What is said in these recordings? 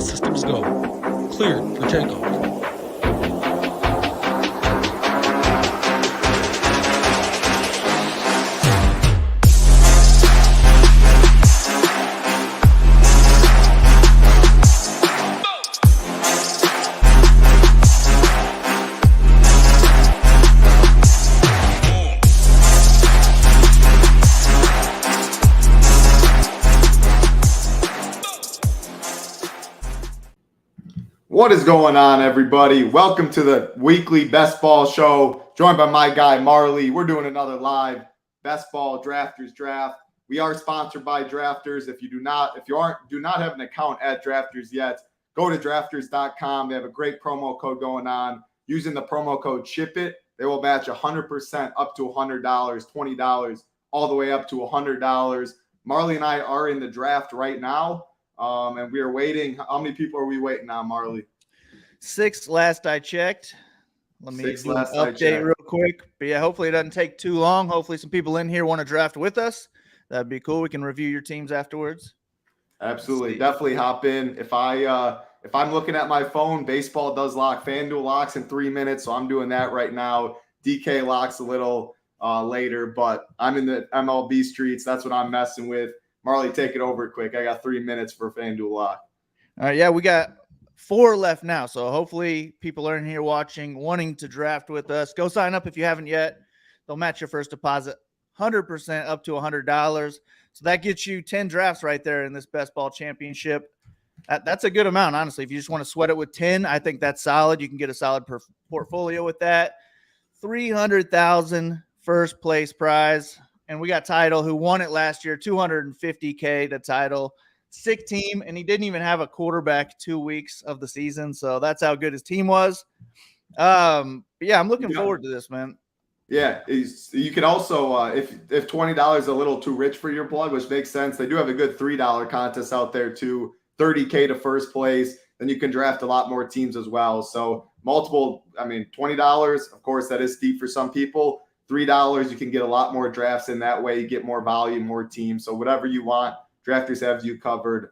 systems go. Cleared for takeoff. What is going on, everybody? Welcome to the weekly Best Ball Show, joined by my guy, Marley. We're doing another live Best Ball Drafters Draft. We are sponsored by Drafters. If you do not have an account at Drafters yet, go to drafters.com. They have a great promo code going on. Using the promo code SHIPIT, they will match 100% up to $100, $20, all the way up to $100. Marley and I are in the draft right now. And we are waiting. How many people are we waiting on, Marley? 6 last I checked. Let me do an update real quick. But yeah, hopefully it doesn't take too long. Hopefully some people in here want to draft with us. That'd be cool. We can review your teams afterwards. Absolutely. Definitely hop in. If I'm looking at my phone, baseball does lock. FanDuel locks in 3 minutes, so I'm doing that right now. DK locks a little later, but I'm in the MLB streets. That's what I'm messing with. Marley, take it over quick. I got 3 minutes for FanDuel lock. All right, yeah, we got 4 left now. So hopefully people are in here watching, wanting to draft with us. Go sign up if you haven't yet. They'll match your first deposit 100% up to $100. So that gets you 10 drafts right there in this Best Ball Championship. That's a good amount, honestly. If you just want to sweat it with 10, I think that's solid. You can get a solid portfolio with that. $300,000 first place prize. And we got Title, who won it last year, $250K to Title. Sick team, and he didn't even have a quarterback 2 weeks of the season, so that's how good his team was. But yeah, I'm looking forward to this, man. Yeah, you can also, if $20 is a little too rich for your blood, which makes sense, they do have a good $3 contest out there too, $30K to first place. Then you can draft a lot more teams as well. So multiple, $20, of course, that is steep for some people. $3, you can get a lot more drafts in that way. You get more volume, more teams. So whatever you want, Drafters have you covered.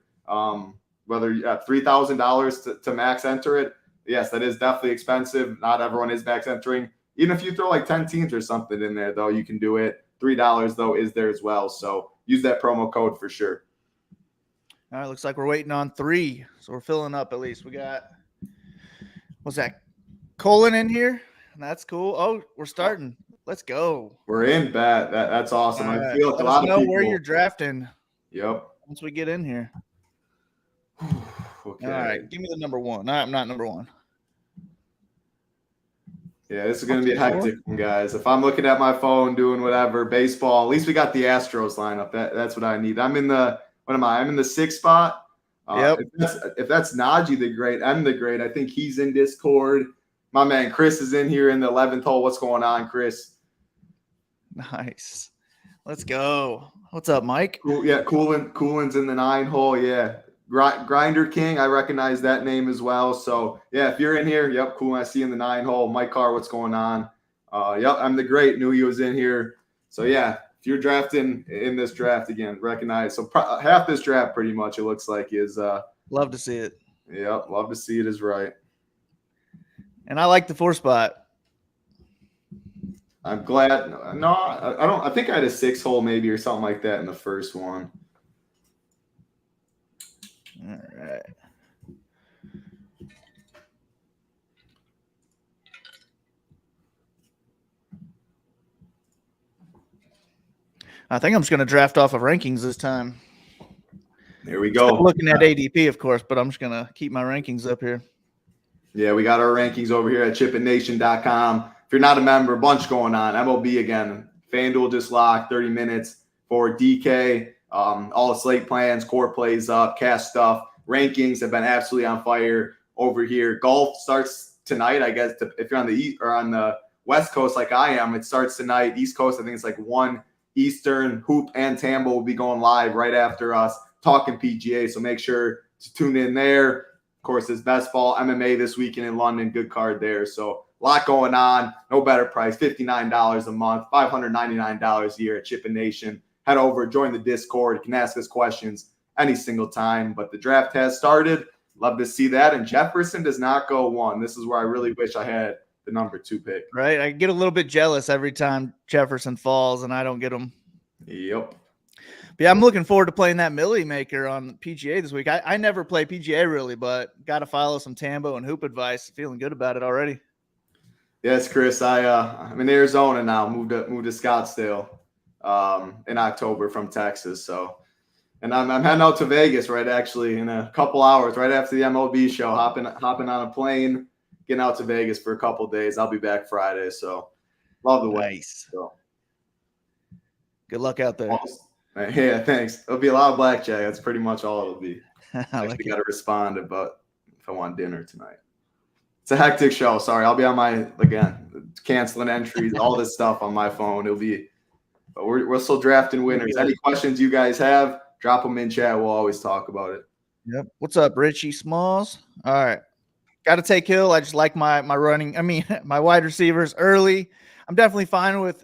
Whether you have $3,000 to max enter it, yes, that is definitely expensive. Not everyone is max entering. Even if you throw like 10 teams or something in there, though, you can do it. $3, though, is there as well. So use that promo code for sure. All right, looks like we're waiting on 3. So we're filling up at least. We got, what's that, Colin in here? That's cool. Oh, we're starting. Let's go. We're in, Bat. That's awesome. Right. I feel like a lot of people know where you're drafting. Yep. Once we get in here. Okay. All right. Give me the number 1. No, I'm not number 1. Yeah, this is going to be a hectic one, guys. If I'm looking at my phone, doing whatever, baseball, at least we got the Astros lineup. That's what I need. I'm in the, I'm in the 6th spot. Yep. If that's Najee the Great, I'm the Great. I think he's in Discord. My man Chris is in here in the 11th hole. What's going on, Chris? Nice. Let's go. What's up, Mike? Cool. Yeah, Coolin's in the 9 hole. Yeah. Grinder King, I recognize that name as well. So, yeah, if you're in here, yep, cool. I see you in the 9 hole. Mike Carr, what's going on? Yep, I'm the Great. Knew he was in here. So, yeah, if you're drafting in this draft, again, recognize. So, half this draft pretty much, it looks like, is love to see it. Yep, love to see it is right. And I like the 4 spot. I'm glad. No, I don't. I think I had a 6 hole maybe or something like that in the first one. All right. I think I'm just going to draft off of rankings this time. There we go. I'm looking at ADP, of course, but I'm just going to keep my rankings up here. Yeah, we got our rankings over here at chipitnation.com. If you're not a member, a bunch going on. MLB again. FanDuel just locked 30 minutes for DK. All the slate plans, core plays up, cash stuff. Rankings have been absolutely on fire over here. Golf starts tonight, I guess. If you're on the East or on the West Coast like I am, it starts tonight. East Coast, I think it's like 1 Eastern. Hoop and Tambo will be going live right after us talking PGA. So make sure to tune in there. Of course, there's best ball MMA this weekend in London. Good card there. So a lot going on. No better price. $59 a month, $599 a year at Chippin Nation. Head over, join the Discord. You can ask us questions any single time. But the draft has started. love to see that. And Jefferson does not go 1. This is where I really wish I had the number 2 pick. Right. I get a little bit jealous every time Jefferson falls and I don't get him. Yep. But yeah, I'm looking forward to playing that Millie Maker on PGA this week. I never play PGA really, but got to follow some Tambo and hoop advice. Feeling good about it already. Yes, Chris. I'm in Arizona now. Moved to Scottsdale in October from Texas. So, and I'm heading out to Vegas actually in a couple hours, right after the MLB show. Hopping on a plane, getting out to Vegas for a couple days. I'll be back Friday. So, love the way. Nice. So. Good luck out there. Yeah, thanks. It'll be a lot of blackjack. That's pretty much all it'll be. I like got to respond about if I want dinner tonight. It's a hectic show. Sorry, I'll be on again canceling entries, all this stuff on my phone. But we're still drafting winners. Any questions you guys have, drop them in chat. We'll always talk about it. Yep. What's up, Richie Smalls? All right. Got to take Hill. I just like my running. My wide receivers early. I'm definitely fine with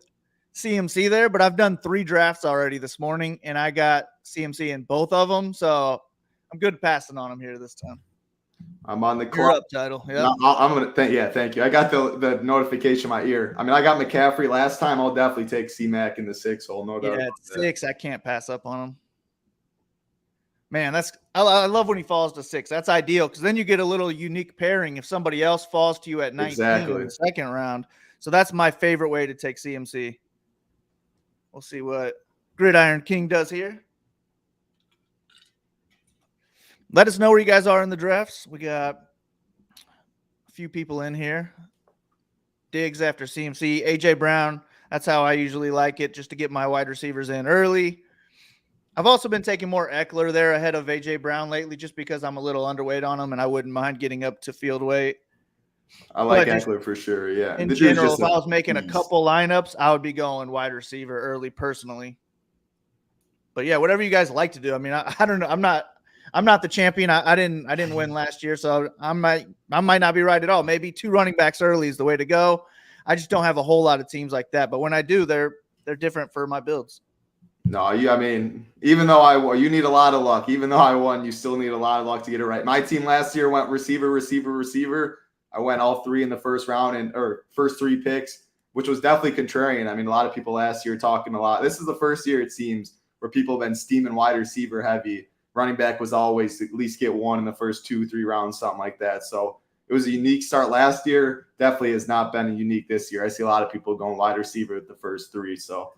CMC there, but I've done 3 drafts already this morning, and I got CMC in both of them, so I'm good passing on him here this time. I'm on the club title. Yeah, I'm gonna thank you. I got the notification in my ear. I got McCaffrey last time. I'll definitely take C-Mac in the 6 hole, no doubt. Yeah, it's 6. I can't pass up on him. Man, I love when he falls to 6. That's ideal because then you get a little unique pairing if somebody else falls to you at 19 in the second round. So that's my favorite way to take CMC. We'll see what Gridiron King does here. Let us know where you guys are in the drafts. We got a few people in here. Diggs after CMC. AJ Brown. That's how I usually like it, just to get my wide receivers in early. I've also been taking more Eckler there ahead of AJ Brown lately just because I'm a little underweight on him and I wouldn't mind getting up to field weight. I like Eckler for sure, yeah. In general, if I was making a couple lineups, I would be going wide receiver early personally. But yeah, whatever you guys like to do. I don't know. I'm not the champion. I didn't win last year, so I might not be right at all. Maybe 2 running backs early is the way to go. I just don't have a whole lot of teams like that. But when I do, they're different for my builds. No, even though you need a lot of luck. Even though I won, you still need a lot of luck to get it right. My team last year went receiver, receiver, receiver. I went all 3 in the first round or first 3 picks, which was definitely contrarian. A lot of people last year talking a lot. This is the first year, it seems, where people have been steaming wide receiver heavy. Running back was always at least get 1 in the first 2-3 rounds, something like that. So it was a unique start last year. Definitely has not been unique this year. I see a lot of people going wide receiver at the first 3. So,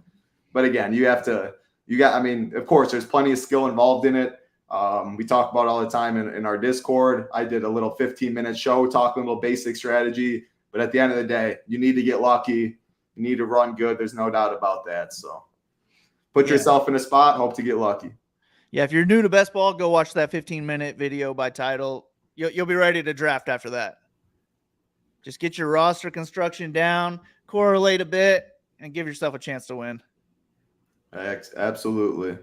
but again, of course, there's plenty of skill involved in it. We talk about it all the time in our Discord. I did a little 15-minute show talking a little basic strategy. But at the end of the day, you need to get lucky. You need to run good. There's no doubt about that. So put yourself in a spot. Hope to get lucky. Yeah, if you're new to best ball, go watch that 15-minute video by title. You'll be ready to draft after that. Just get your roster construction down, correlate a bit, and give yourself a chance to win. Absolutely.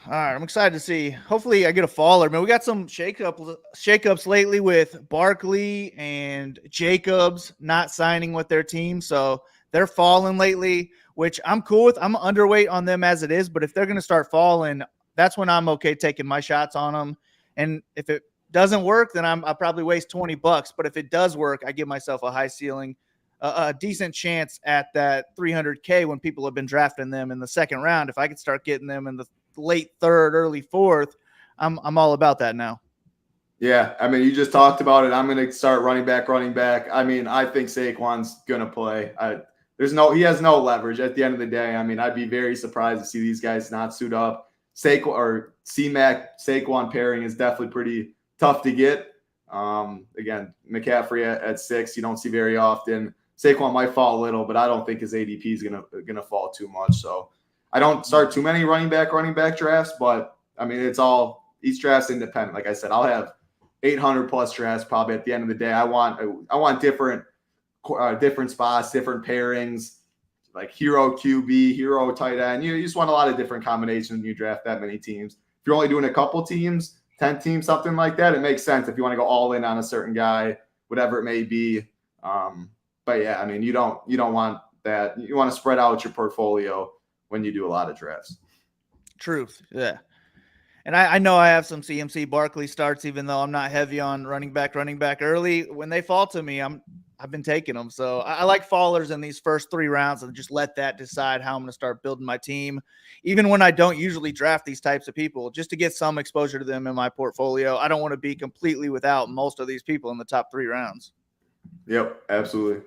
All right, I'm excited to see. Hopefully I get a faller. We got some shakeups lately with Barkley and Jacobs not signing with their team, so they're falling lately, which I'm cool with. I'm underweight on them as it is, but if they're going to start falling, that's when I'm okay taking my shots on them. And if it doesn't work, then I'll probably waste $20. But if it does work, I give myself a high ceiling, a decent chance at that $300K when people have been drafting them in the second round. If I could start getting them in the late 3rd, early 4th, I'm all about that now. Yeah, you just talked about it. I'm going to start running back. I think Saquon's going to play. He has no leverage at the end of the day. I'd be very surprised to see these guys not suit up. Saquon or C-Mac Saquon pairing is definitely pretty tough to get. Again, McCaffrey at 6, you don't see very often. Saquon might fall a little, but I don't think his ADP is gonna fall too much. So I don't start too many running back drafts, but it's all each draft's independent. Like I said, I'll have 800 plus drafts probably at the end of the day. I want different spots, different pairings, like hero QB, hero tight end. You just want a lot of different combinations when you draft that many teams. If you're only doing a couple teams, 10 teams, something like that, it makes sense if you want to go all in on a certain guy, whatever it may be. But yeah, you don't want that. You want to spread out your portfolio when you do a lot of drafts. Truth. Yeah. And I know I have some CMC Barkley starts, even though I'm not heavy on running back early. When they fall to me, I've been taking them. So I like fallers in these first 3 rounds and just let that decide how I'm going to start building my team. Even when I don't usually draft these types of people, just to get some exposure to them in my portfolio. I don't want to be completely without most of these people in the top 3 rounds. Yep, absolutely.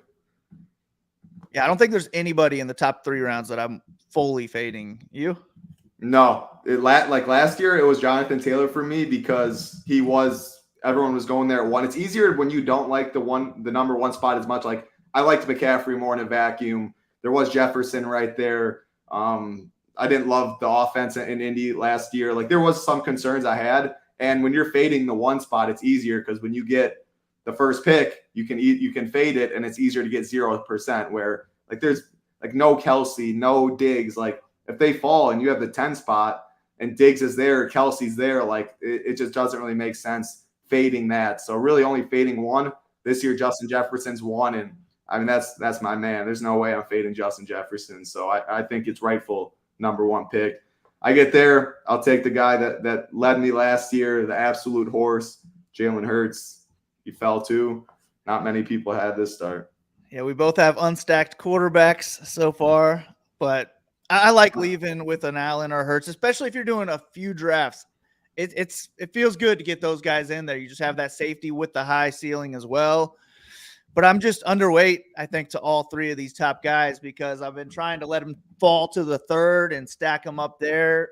Yeah, I don't think there's anybody in the top 3 rounds that I'm fully fading. You? No, like last year, it was Jonathan Taylor for me because everyone was going there at 1. It's easier when you don't like the number 1 spot as much. Like I liked McCaffrey more in a vacuum. There was Jefferson right there. I didn't love the offense in Indy last year. Like there was some concerns I had. And when you're fading the 1 spot, it's easier because when you get the first pick, you can fade it, and it's easier to get 0%. Where like there's like no Kelsey, no Diggs. Like if they fall and you have the 10 spot and Diggs is there, Kelsey's there, like it just doesn't really make sense fading that. So really only fading 1 this year. Justin Jefferson's 1, and I mean that's my man. There's no way I'm fading Justin Jefferson. So I think it's rightful number 1 pick. I get there, I'll take the guy that led me last year, the absolute horse, Jalen Hurts. He fell too. Not many people had this start. Yeah, we both have unstacked quarterbacks so far, but I like leaving with an Allen or Hurts, especially if you're doing a few drafts. It feels good to get those guys in there. You just have that safety with the high ceiling as well. But I'm just underweight, I think, to all 3 of these top guys because I've been trying to let them fall to the 3rd and stack them up there,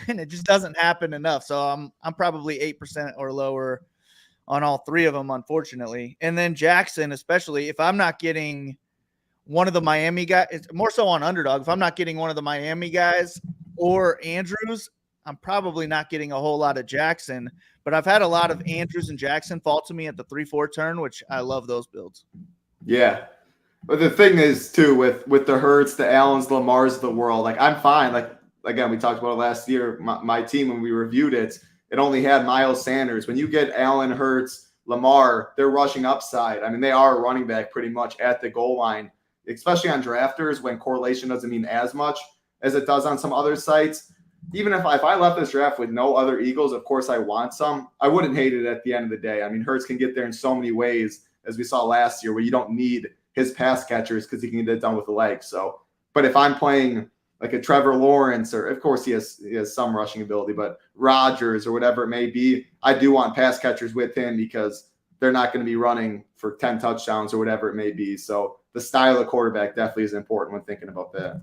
and it just doesn't happen enough. So I'm probably 8% or lower on all 3 of them, unfortunately. And then Jackson, especially if I'm not getting one of the Miami guys, it's more so on Underdog. If I'm not getting one of the Miami guys or Andrews, I'm probably not getting a whole lot of Jackson. But I've had a lot of Andrews and Jackson fall to me at the 3-4 turn, which I love those builds. Yeah. But the thing is, too, with the Hurts, the Allens, the Lamars of the world, like I'm fine. Like, again, we talked about it last year. My team, when we reviewed it, it only had Miles Sanders. When you get Allen, Hurts, Lamar, they're rushing upside. I mean, they are a running back pretty much at the goal line, especially on drafters when correlation doesn't mean as much as it does on some other sites. Even if I left this draft with no other Eagles, of course I want some. I wouldn't hate it at the end of the day. I mean, Hurts can get there in so many ways, as we saw last year, where you don't need his pass catchers because he can get it done with the legs. So, but if I'm playing like a Trevor Lawrence, or of course he has some rushing ability, but Rodgers or whatever it may be, I do want pass catchers with him because they're not going to be running for 10 touchdowns or whatever it may be. So the style of quarterback definitely is important when thinking about that.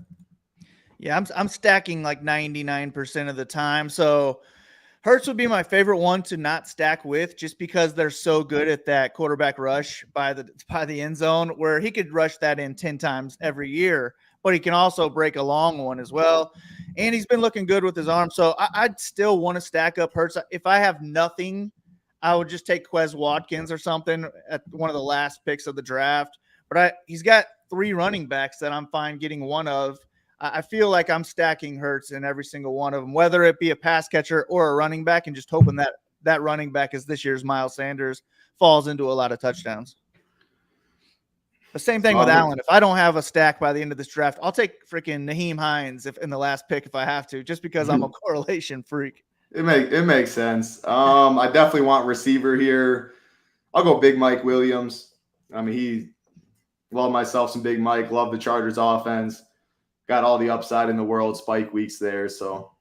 Yeah, I'm stacking like 99% of the time. So Hurts would be my favorite one to not stack with, just because they're so good at that quarterback rush by the end zone, where he could rush that in 10 times every year, but he can also break a long one as well. And he's been looking good with his arm. So I'd still want to stack up Hurts. If I have nothing, I would just take Quez Watkins or something at one of the last picks of the draft. But he's got 3 running backs that I'm fine getting one of. I feel like I'm stacking Hurts in every single one of them, whether it be a pass catcher or a running back, and just hoping that running back is this year's Miles Sanders, falls into a lot of touchdowns. The same thing with Allen. If I don't have a stack by the end of this draft, I'll take freaking Naheem Hines in the last pick if I have to, just because I'm a correlation freak. It makes sense. I definitely want receiver here. I'll go Big Mike Williams. I mean, love myself some Big Mike. Love the Chargers offense. Got all the upside in the world, spike weeks there. So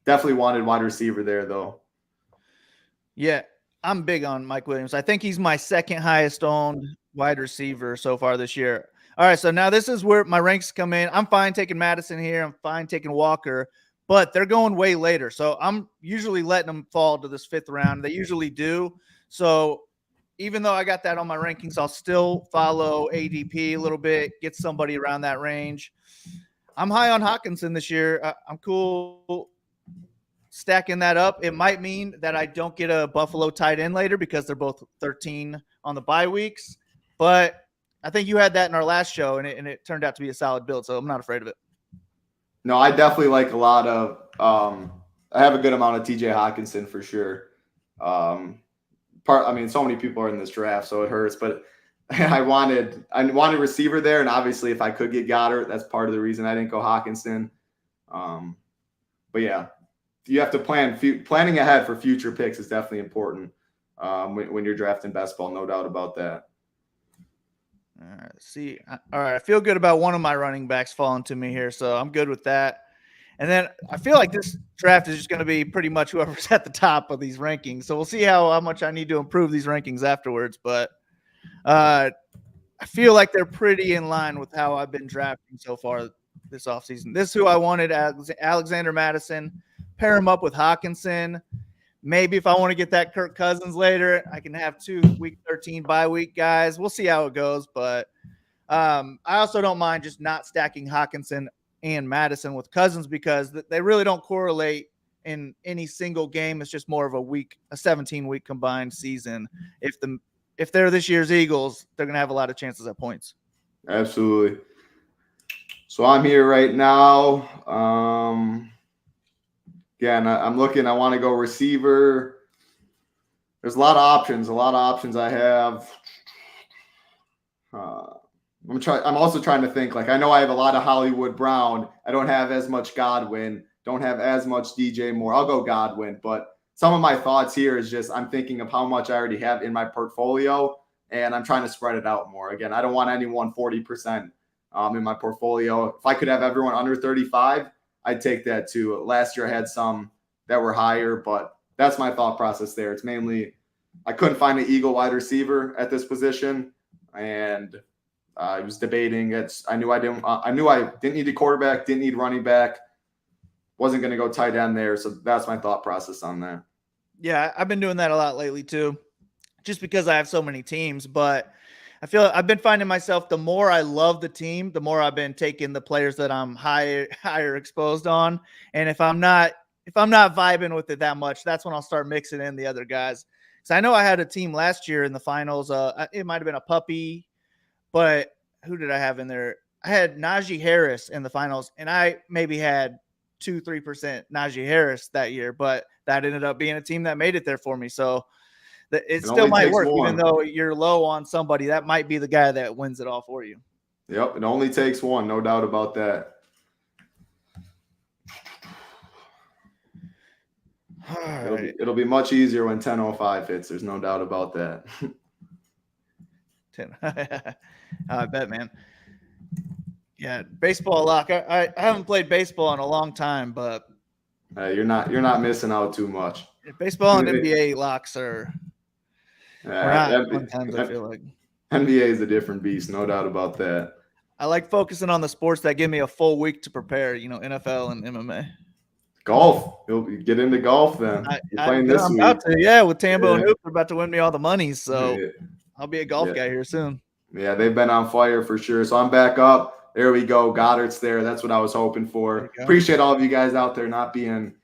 definitely wanted wide receiver there, though. Yeah, I'm big on Mike Williams. I think he's my second highest owned wide receiver so far this year. All right, so now this is where my ranks come in. I'm fine taking Madison here. I'm fine taking Walker, but they're going way later. So I'm usually letting them fall to this 5th round. They usually do. So even though I got that on my rankings, I'll still follow ADP a little bit, get somebody around that range. I'm high on Hawkinson this year. I'm cool stacking that up. It might mean that I don't get a Buffalo tight end later because they're both 13 on the bye weeks. But I think you had that in our last show, and it turned out to be a solid build, so I'm not afraid of it. No, I definitely like a lot of I have a good amount of TJ Hawkinson for sure. So many people are in this draft, so it hurts. But I wanted receiver there, and obviously if I could get Goddard, that's part of the reason I didn't go Hawkinson. But yeah, you have to planning ahead for future picks is definitely important when you're drafting best ball, no doubt about that. All right. I feel good about one of my running backs falling to me here, so I'm good with that. And then I feel like this draft is just going to be pretty much whoever's at the top of these rankings. So we'll see how much I need to improve these rankings afterwards. But I feel like they're pretty in line with how I've been drafting so far this offseason. This is who I wanted, Alexander Madison. Pair him up with Hawkinson. Maybe if I want to get that Kirk Cousins later, I can have 2 week 13 bye week guys. We'll see how it goes. But I also don't mind just not stacking Hawkinson and Madison with Cousins because they really don't correlate in any single game. It's just more of a 17-week combined season. If they're this year's Eagles, they're going to have a lot of chances at points. Absolutely. So I'm here right now. Again, I'm looking. I want to go receiver. There's a lot of options I have. I'm also trying to think. Like, I know I have a lot of Hollywood Brown. I don't have as much Godwin. Don't have as much DJ Moore. I'll go Godwin. But some of my thoughts here is just I'm thinking of how much I already have in my portfolio, and I'm trying to spread it out more. Again, I don't want anyone 40% in my portfolio. If I could have everyone under 35, I'd take that too. Last year I had some that were higher, but that's my thought process there. It's mainly I couldn't find an Eagle wide receiver at this position, and I was debating. I knew I didn't need a quarterback, didn't need running back, wasn't going to go tight end there. So that's my thought process on that. Yeah, I've been doing that a lot lately too, just because I have so many teams. But I feel I've been finding myself, the more I love the team, the more I've been taking the players that I'm higher exposed on. And if I'm not vibing with it that much, that's when I'll start mixing in the other guys. So I know I had a team last year in the finals. It might have been a puppy, but who did I have in there? I had Najee Harris in the finals, and I maybe had 2-3% Najee Harris that year, but that ended up being a team that made it there for me. So it still might work, even though you're low on somebody. That might be the guy that wins it all for you. Yep, it only takes one, no doubt about that. It'll be much easier when 10:05 hits. There's no doubt about that. I bet, man. Yeah, baseball lock. I haven't played baseball in a long time, but you're not missing out too much. Baseball and NBA locks are not sometimes, I feel like. NBA is a different beast, no doubt about that. I like focusing on the sports that give me a full week to prepare, NFL and MMA. Golf. You'll get into golf then. You're playing this week. About to, with Tambo and Hoop, they're about to win me all the money, so I'll be a golf guy here soon. Yeah, they've been on fire for sure. So I'm back up. There we go. Goddard's there. That's what I was hoping for. Appreciate all of you guys out there not being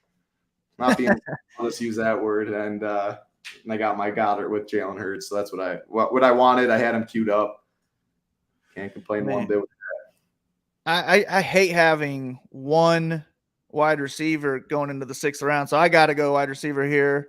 let's use that word. And I got my Goddard with Jalen Hurts. So that's what I wanted. I had him queued up. Can't complain one bit with that. I hate having one wide receiver going into the 6th round. So I got to go wide receiver here.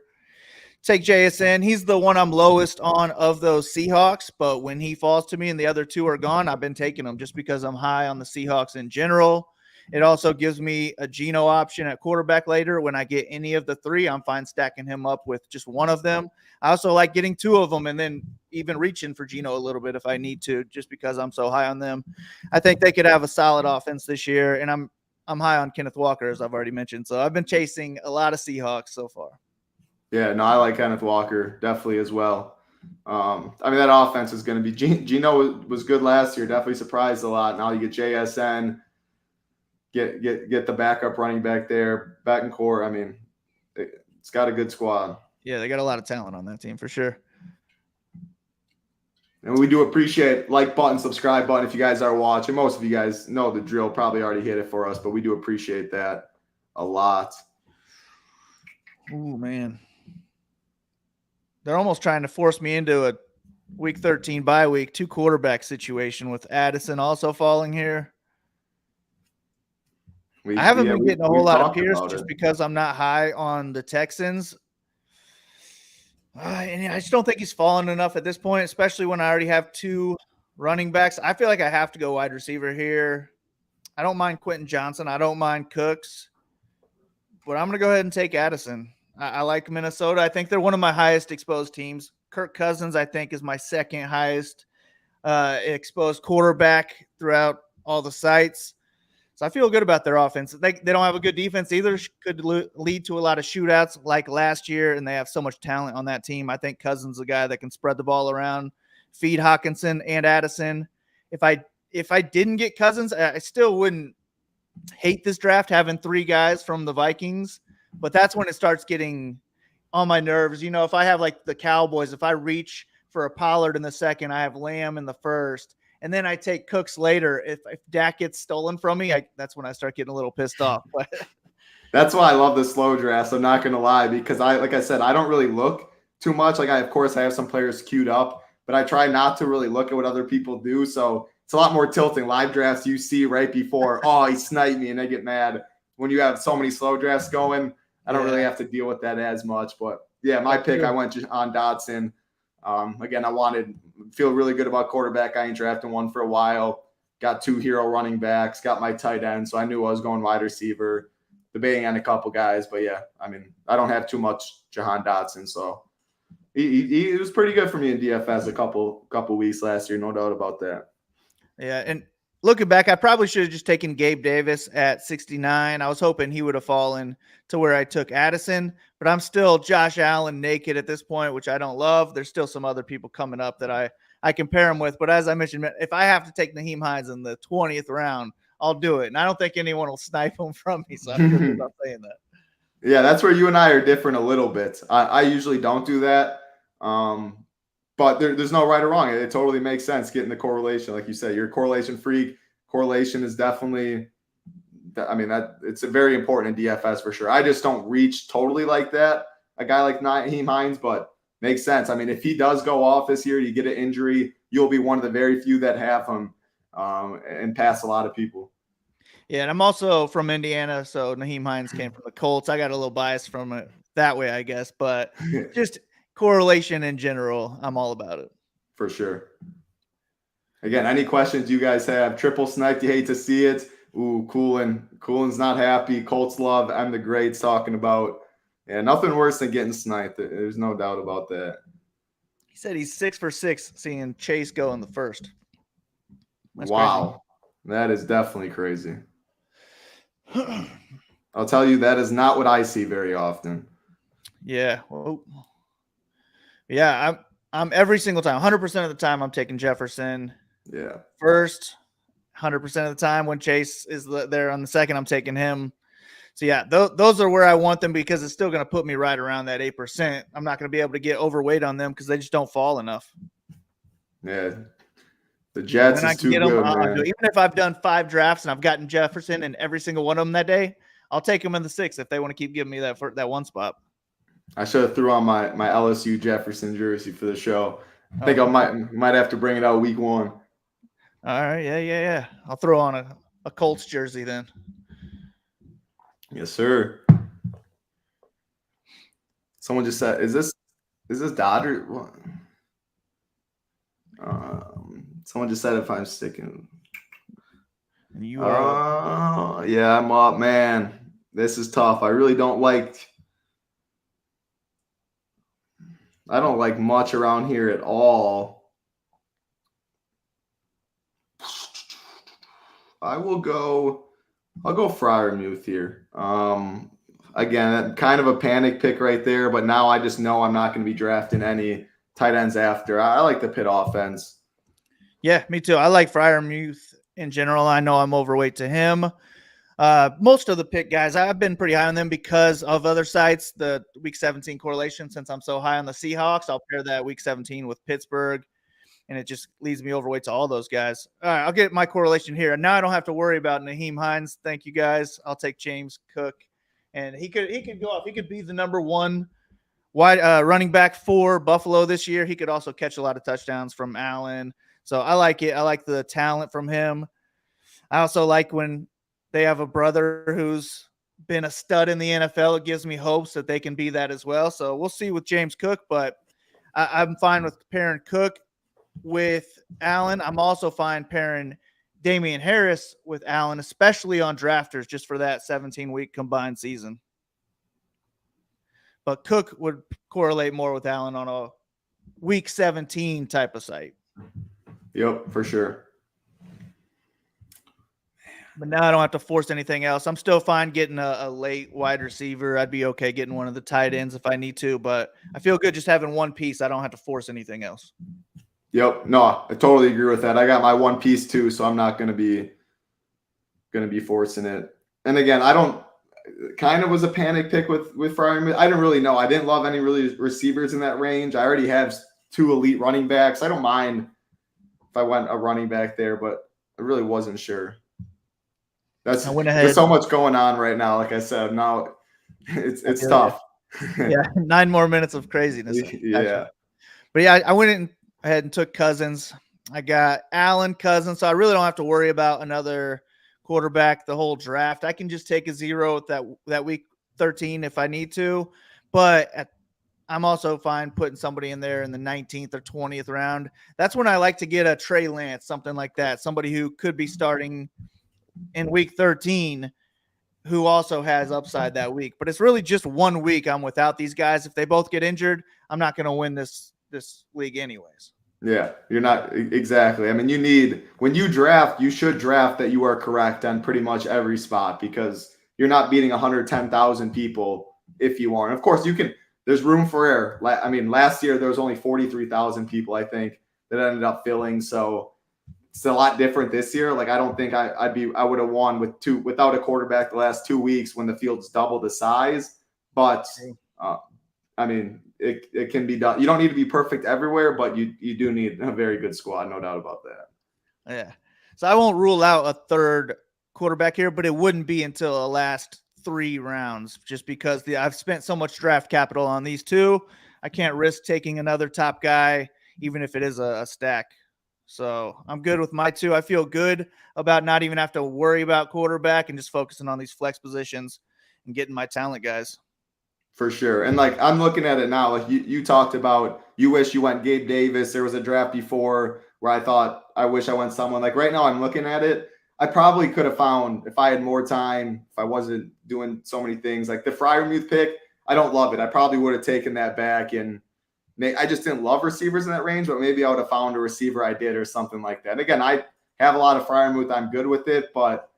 Take JSN. He's the one I'm lowest on of those Seahawks, but when he falls to me and the other 2 are gone, I've been taking him just because I'm high on the Seahawks in general. It also gives me a Geno option at quarterback later. When I get any of the 3, I'm fine stacking him up with just one of them. I also like getting 2 of them and then even reaching for Geno a little bit if I need to, just because I'm so high on them. I think they could have a solid offense this year, and I'm high on Kenneth Walker, as I've already mentioned. So I've been chasing a lot of Seahawks so far. Yeah, no, I like Kenneth Walker definitely as well. That offense is going to be Geno was good last year, definitely surprised a lot. Now you get JSN, get the backup running back there, back in core. It's got a good squad. Yeah, they got a lot of talent on that team for sure. And we do appreciate like button, subscribe button if you guys are watching. Most of you guys know the drill, probably already hit it for us, but we do appreciate that a lot. Oh, man. They're almost trying to force me into a week 13 bye week 2 quarterback situation with Addison also falling here. I haven't been getting a whole lot of Pierce just because I'm not high on the Texans. And I just don't think he's fallen enough at this point, especially when I already have 2 running backs. I feel like I have to go wide receiver here. I don't mind Quentin Johnson. I don't mind Cooks. but I'm going to go ahead and take Addison. I like Minnesota. I think they're one of my highest exposed teams. Kirk Cousins, I think, is my second highest exposed quarterback throughout all the sites. So I feel good about their offense. They don't have a good defense either. Could lead to a lot of shootouts like last year, and they have so much talent on that team. I think Cousins is a guy that can spread the ball around, feed Hawkinson and Addison. If I didn't get Cousins, I still wouldn't hate this draft having 3 guys from the Vikings, but that's when it starts getting on my nerves. You know, if I have like the Cowboys, if I reach for a Pollard in the second, I have Lamb in the first, and then I take Cooks later. If Dak gets stolen from me, that's when I start getting a little pissed off. But That's why I love the slow drafts. I'm not going to lie, because like I said, I don't really look too much. Like of course I have some players queued up, but I try not to really look at what other people do. So it's a lot more tilting. Live drafts you see right before, oh, he sniped me, and they get mad. When you have so many slow drafts going, I don't really have to deal with that as much. But yeah, my pick, I went on Dotson. Again, I feel really good about quarterback. I ain't drafting one for a while. Got 2 hero running backs, got my tight end. So I knew I was going wide receiver, debating on a couple guys. But yeah, I mean, I don't have too much Jahan Dotson. So he was pretty good for me in DFS a couple weeks last year. No doubt about that. Yeah. And looking back, I probably should have just taken Gabe Davis at 69. I was hoping he would have fallen to where I took Addison, but I'm still Josh Allen naked at this point, which I don't love. There's still some other people coming up that I compare him with. But as I mentioned, if I have to take Nyheim Hines in the 20th round, I'll do it. And I don't think anyone will snipe him from me. So I feel good about saying that. Yeah, that's where you and I are different a little bit. I usually don't do that. But there's no right or wrong. It totally makes sense getting the correlation. Like you said, you're a correlation freak. Correlation is definitely, I mean, it's very important in DFS for sure. I just don't reach totally like that, a guy like Nyheim Hines, but makes sense. I mean, if he does go off this year, you get an injury, you'll be one of the very few that have him and pass a lot of people. Yeah, and I'm also from Indiana, so Nyheim Hines came from the Colts. I got a little bias from it that way, I guess, but just correlation in general, I'm all about it. For sure. Again, any questions you guys have? Triple sniped, you hate to see it. Ooh, Coolin's not happy. Colts love. I'm the greats talking about. Yeah, nothing worse than getting sniped. There's no doubt about that. He said he's 6 for 6 seeing Chase go in the first. That's wow. Crazy. That is definitely crazy. I'll tell you, that is not what I see very often. Yeah. Well, yeah, I'm every single time, 100% of the time, I'm taking Jefferson. Yeah. First, 100% of the time when Chase is there on the second, I'm taking him. So yeah, those are where I want them because it's still going to put me right around that 8%. I'm not going to be able to get overweight on them because they just don't fall enough. Yeah. The Jets is too good, man. Even if I've done 5 drafts and I've gotten Jefferson in every single one of them that day, I'll take them in the 6th if they want to keep giving me that one spot. I should have threw on my LSU Jefferson jersey for the show. I think I might have to bring it out week 1. All right, yeah. I'll throw on a Colts jersey then. Yes, sir. Someone just said, "Is this Dodger?" What? Someone just said if I'm sticking. And you are. Yeah, I'm up, man. This is tough. I really don't like. I don't like much around here at all. I'll go Freiermuth here. Again, kind of a panic pick right there, but now I just know I'm not going to be drafting any tight ends after. I like the Pitt offense. Yeah, me too. I like Freiermuth in general. I know I'm overweight to him. Most of the pick guys, I've been pretty high on them because of other sites. The week 17 correlation, since I'm so high on the Seahawks, I'll pair that week 17 with Pittsburgh, and it just leads me overweight to all those guys. All right, I'll get my correlation here. And now I don't have to worry about Nyheim Hines. Thank you, guys. I'll take James Cook, and he could go off. He could be the number 1 wide running back for Buffalo this year. He could also catch a lot of touchdowns from Allen. So I like it. I like the talent from him. I also like when they have a brother who's been a stud in the NFL. It gives me hopes that they can be that as well. So we'll see with James Cook, but I'm fine with pairing Cook with Allen. I'm also fine pairing Damian Harris with Allen, especially on drafters, just for that 17-week combined season. but Cook would correlate more with Allen on a week 17 type of site. Yep, for sure. But now I don't have to force anything else. I'm still fine getting a late wide receiver. I'd be okay getting one of the tight ends if I need to, but I feel good just having one piece. I don't have to force anything else. Yep. No, I totally agree with that. I got my one piece too, so I'm not going to be forcing it. And again, I don't kind of was a panic pick with Freiermuth. I didn't really know. I didn't love any really receivers in that range. I already have 2 elite running backs. I don't mind if I went a running back there, but I really wasn't sure. There's so much going on right now. Like I said, now it's tough. Yeah, 9 more minutes of craziness. Yeah. But yeah, I went ahead and took Cousins. I got Allen, Cousins, so I really don't have to worry about another quarterback the whole draft. I can just take a 0 at that week 13 if I need to. But I'm also fine putting somebody in there in the 19th or 20th round. That's when I like to get a Trey Lance, something like that, somebody who could be starting in week 13 who also has upside that week. But it's really just 1 week I'm without these guys. If they both get injured, I'm not going to win this league anyways. Yeah, you're not exactly. I mean, when you draft, you should draft that you are correct on pretty much every spot because you're not beating 110,000 people if you are. And of course, there's room for error. I mean, last year there was only 43,000 people, I think, that ended up filling. So it's a lot different this year. Like, I don't think I would have won without a quarterback the last 2 weeks when the field's double the size. But I mean, it can be done. You don't need to be perfect everywhere, but you do need a very good squad, no doubt about that. Yeah. So I won't rule out a third quarterback here, but it wouldn't be until the last 3 rounds just because I've spent so much draft capital on these 2. I can't risk taking another top guy, even if it is a stack. So I'm good with my 2. I feel good about not even have to worry about quarterback and just focusing on these flex positions and getting my talent guys. For sure. And like, I'm looking at it now, like you talked about, you wish you went Gabe Davis. There was a draft before where I thought, I wish I went someone. Like right now I'm looking at it. I probably could have found, if I had more time, if I wasn't doing so many things, like the Freiermuth pick, I don't love it. I probably would have taken that back, and I just didn't love receivers in that range, but maybe I would have found a receiver I did or something like that. And again, I have a lot of Freiermuth. I'm good with it, but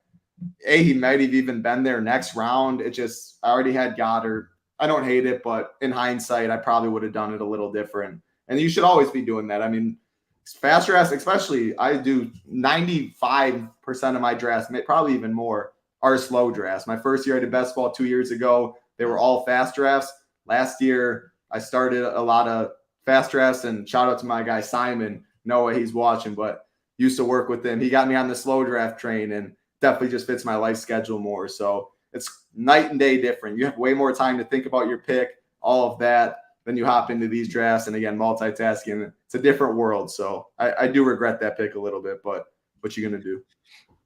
he might have even been there next round. I already had Goddard. I don't hate it, but in hindsight, I probably would have done it a little different. And you should always be doing that. I mean, fast drafts, especially, I do 95% of my drafts, probably even more, are slow drafts. My first year I did best ball 2 years ago. They were all fast drafts. Last year, I started a lot of fast drafts, and shout out to my guy Simon. Noah, he's watching, but used to work with him. He got me on the slow draft train, and definitely just fits my life schedule more. So it's night and day different. You have way more time to think about your pick, all of that. Then you hop into these drafts, and again, multitasking. It's a different world. So I do regret that pick a little bit, but what you gonna do?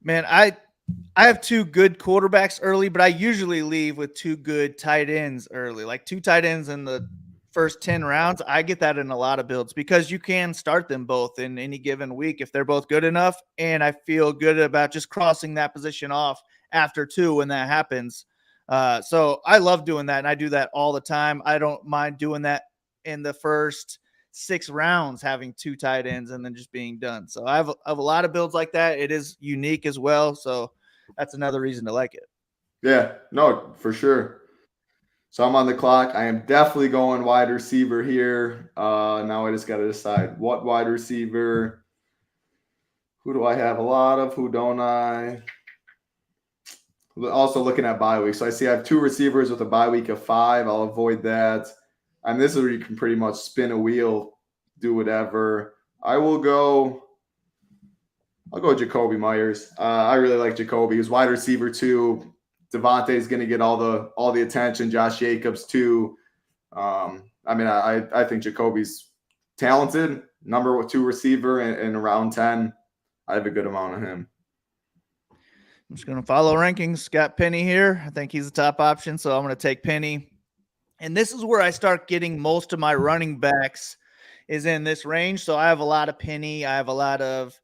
Man, I have 2 good quarterbacks early, but I usually leave with 2 good tight ends early, like 2 tight ends in the first 10 rounds. I get that in a lot of builds because you can start them both in any given week if they're both good enough. And I feel good about just crossing that position off after 2 when that happens. So I love doing that, and I do that all the time. I don't mind doing that in the first 6 rounds, having 2 tight ends and then just being done. So I have a lot of builds like that. It is unique as well. So that's another reason to like it. Yeah, no, for sure. So I'm on the clock. I am definitely going wide receiver here. Now I just got to decide what wide receiver. Who do I have a lot of? Who don't I? Also looking at bye week. So I see I have 2 receivers with a bye week of 5. I'll avoid that. And this is where you can pretty much spin a wheel, do whatever. I'll go Jacoby Myers. I really like Jacoby. He's wide receiver 2. Devontae is going to get all the attention. Josh Jacobs too. I mean, I think Jacoby's talented. Number 2 receiver in round 10. I have a good amount of him. I'm just going to follow rankings. Got Penny here. I think he's the top option, so I'm going to take Penny. And this is where I start getting most of my running backs is in this range. So I have a lot of Penny. I have a lot of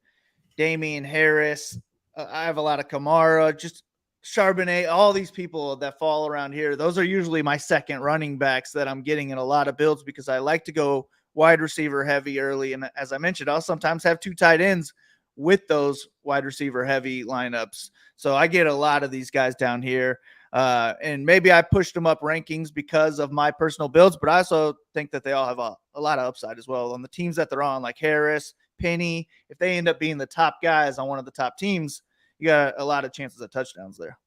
Damian Harris. I have a lot of Kamara. Just Charbonnet, all these people that fall around here, those are usually my second running backs that I'm getting in a lot of builds because I like to go wide receiver heavy early. And as I mentioned, I'll sometimes have 2 tight ends with those wide receiver heavy lineups. So I get a lot of these guys down here. And maybe I pushed them up rankings because of my personal builds, but I also think that they all have a lot of upside as well on the teams that they're on, like Harris, Penny. If they end up being the top guys on one of the top teams, you got a lot of chances at touchdowns there.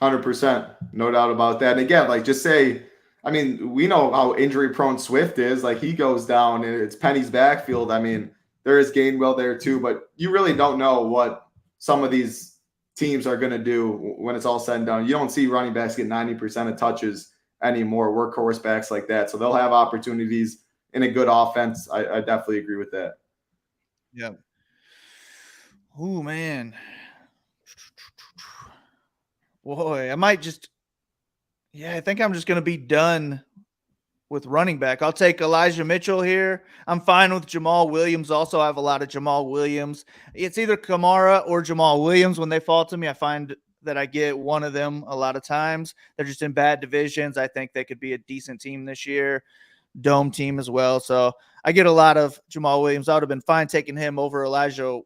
100%. No doubt about that. And again, like just say, I mean, we know how injury prone Swift is. Like he goes down and it's Penny's backfield. I mean, there is Gainwell there too, but you really don't know what some of these teams are going to do when it's all said and done. You don't see running backs get 90% of touches anymore, workhorse backs like that. So they'll have opportunities in a good offense. I definitely agree with that. Yeah. Oh, man. Boy, I think I'm just going to be done with running back. I'll take Elijah Mitchell here. I'm fine with Jamal Williams. Also, I have a lot of Jamal Williams. It's either Kamara or Jamal Williams when they fall to me. I find that I get one of them a lot of times. They're just in bad divisions. I think they could be a decent team this year, dome team as well. So I get a lot of Jamal Williams. I would have been fine taking him over Elijah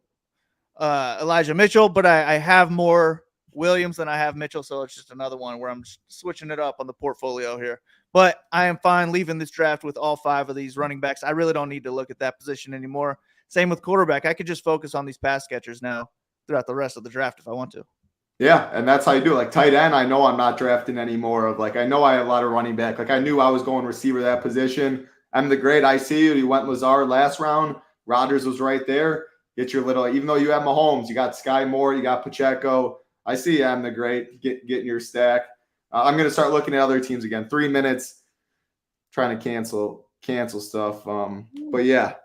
Mitchell, but I have more Williams than I have Mitchell, so it's just another one where I'm just switching it up on the portfolio here. But I am fine leaving this draft with all 5 of these running backs. I really don't need to look at that position anymore. Same with quarterback. I could just focus on these pass catchers now throughout the rest of the draft if I want to. Yeah, and that's how you do it. Like tight end, I know I'm not drafting anymore. I know I have a lot of running back. Like I knew I was going receiver that position. I'm the great. I see you. You went Lazard last round. Rodgers was right there. Get your little, even though you have Mahomes, you got Sky Moore, you got Pacheco. I see I'm the great. Getting your stack. I'm going to start looking at other teams again. 3 minutes, trying to cancel stuff. But yeah,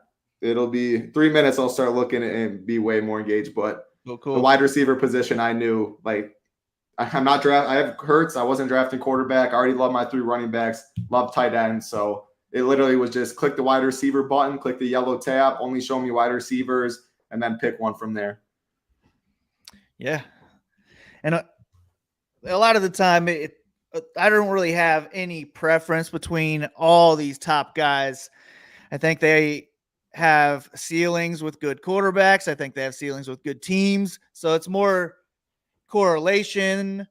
it'll be 3 minutes. I'll start looking and be way more engaged. But cool. The wide receiver position, I knew I'm not I have Hurts. I wasn't drafting quarterback. I already love my 3 running backs. Love tight ends. So it literally was just click the wide receiver button, click the yellow tab, only show me wide receivers, and then pick one from there. Yeah. And a lot of the time, I don't really have any preference between all these top guys. I think they have ceilings with good quarterbacks. I think they have ceilings with good teams. So it's more correlation,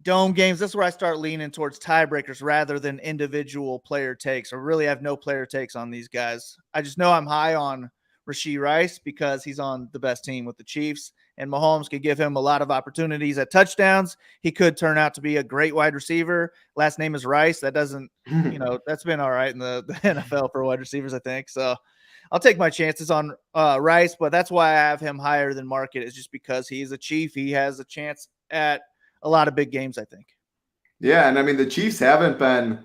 dome games. That's where I start leaning towards tiebreakers rather than individual player takes. I really have no player takes on these guys. I just know I'm high on Rashee Rice because he's on the best team with the Chiefs, and Mahomes could give him a lot of opportunities at touchdowns. He could turn out to be a great wide receiver. Last name is Rice. That doesn't, that's been all right in the NFL for wide receivers, I think. So I'll take my chances on Rice, but that's why I have him higher than market, is just because he is a Chief. He has a chance at a lot of big games, I think. Yeah, and I mean, the Chiefs haven't been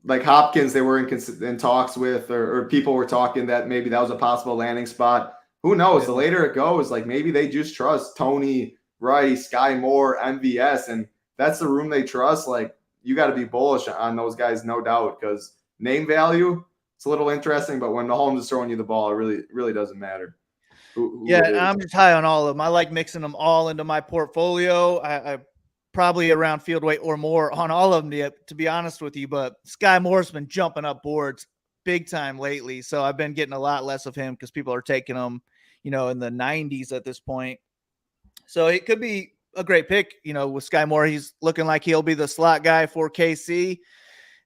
like Hopkins, they were in talks with, or people were talking that maybe that was a possible landing spot. Who knows? The later it goes, maybe they just trust Tony, Rice, Sky Moore, MVS, and that's the room they trust. You got to be bullish on those guys, no doubt, because name value, it's a little interesting, but when Mahomes is throwing you the ball, it really doesn't matter. I'm just high on all of them. I like mixing them all into my portfolio. I probably around field weight or more on all of them, to be honest with you. But Sky Moore's been jumping up boards big time lately. So I've been getting a lot less of him because people are taking him, in the 90s at this point. So it could be a great pick, with Sky Moore. He's looking like he'll be the slot guy for KC.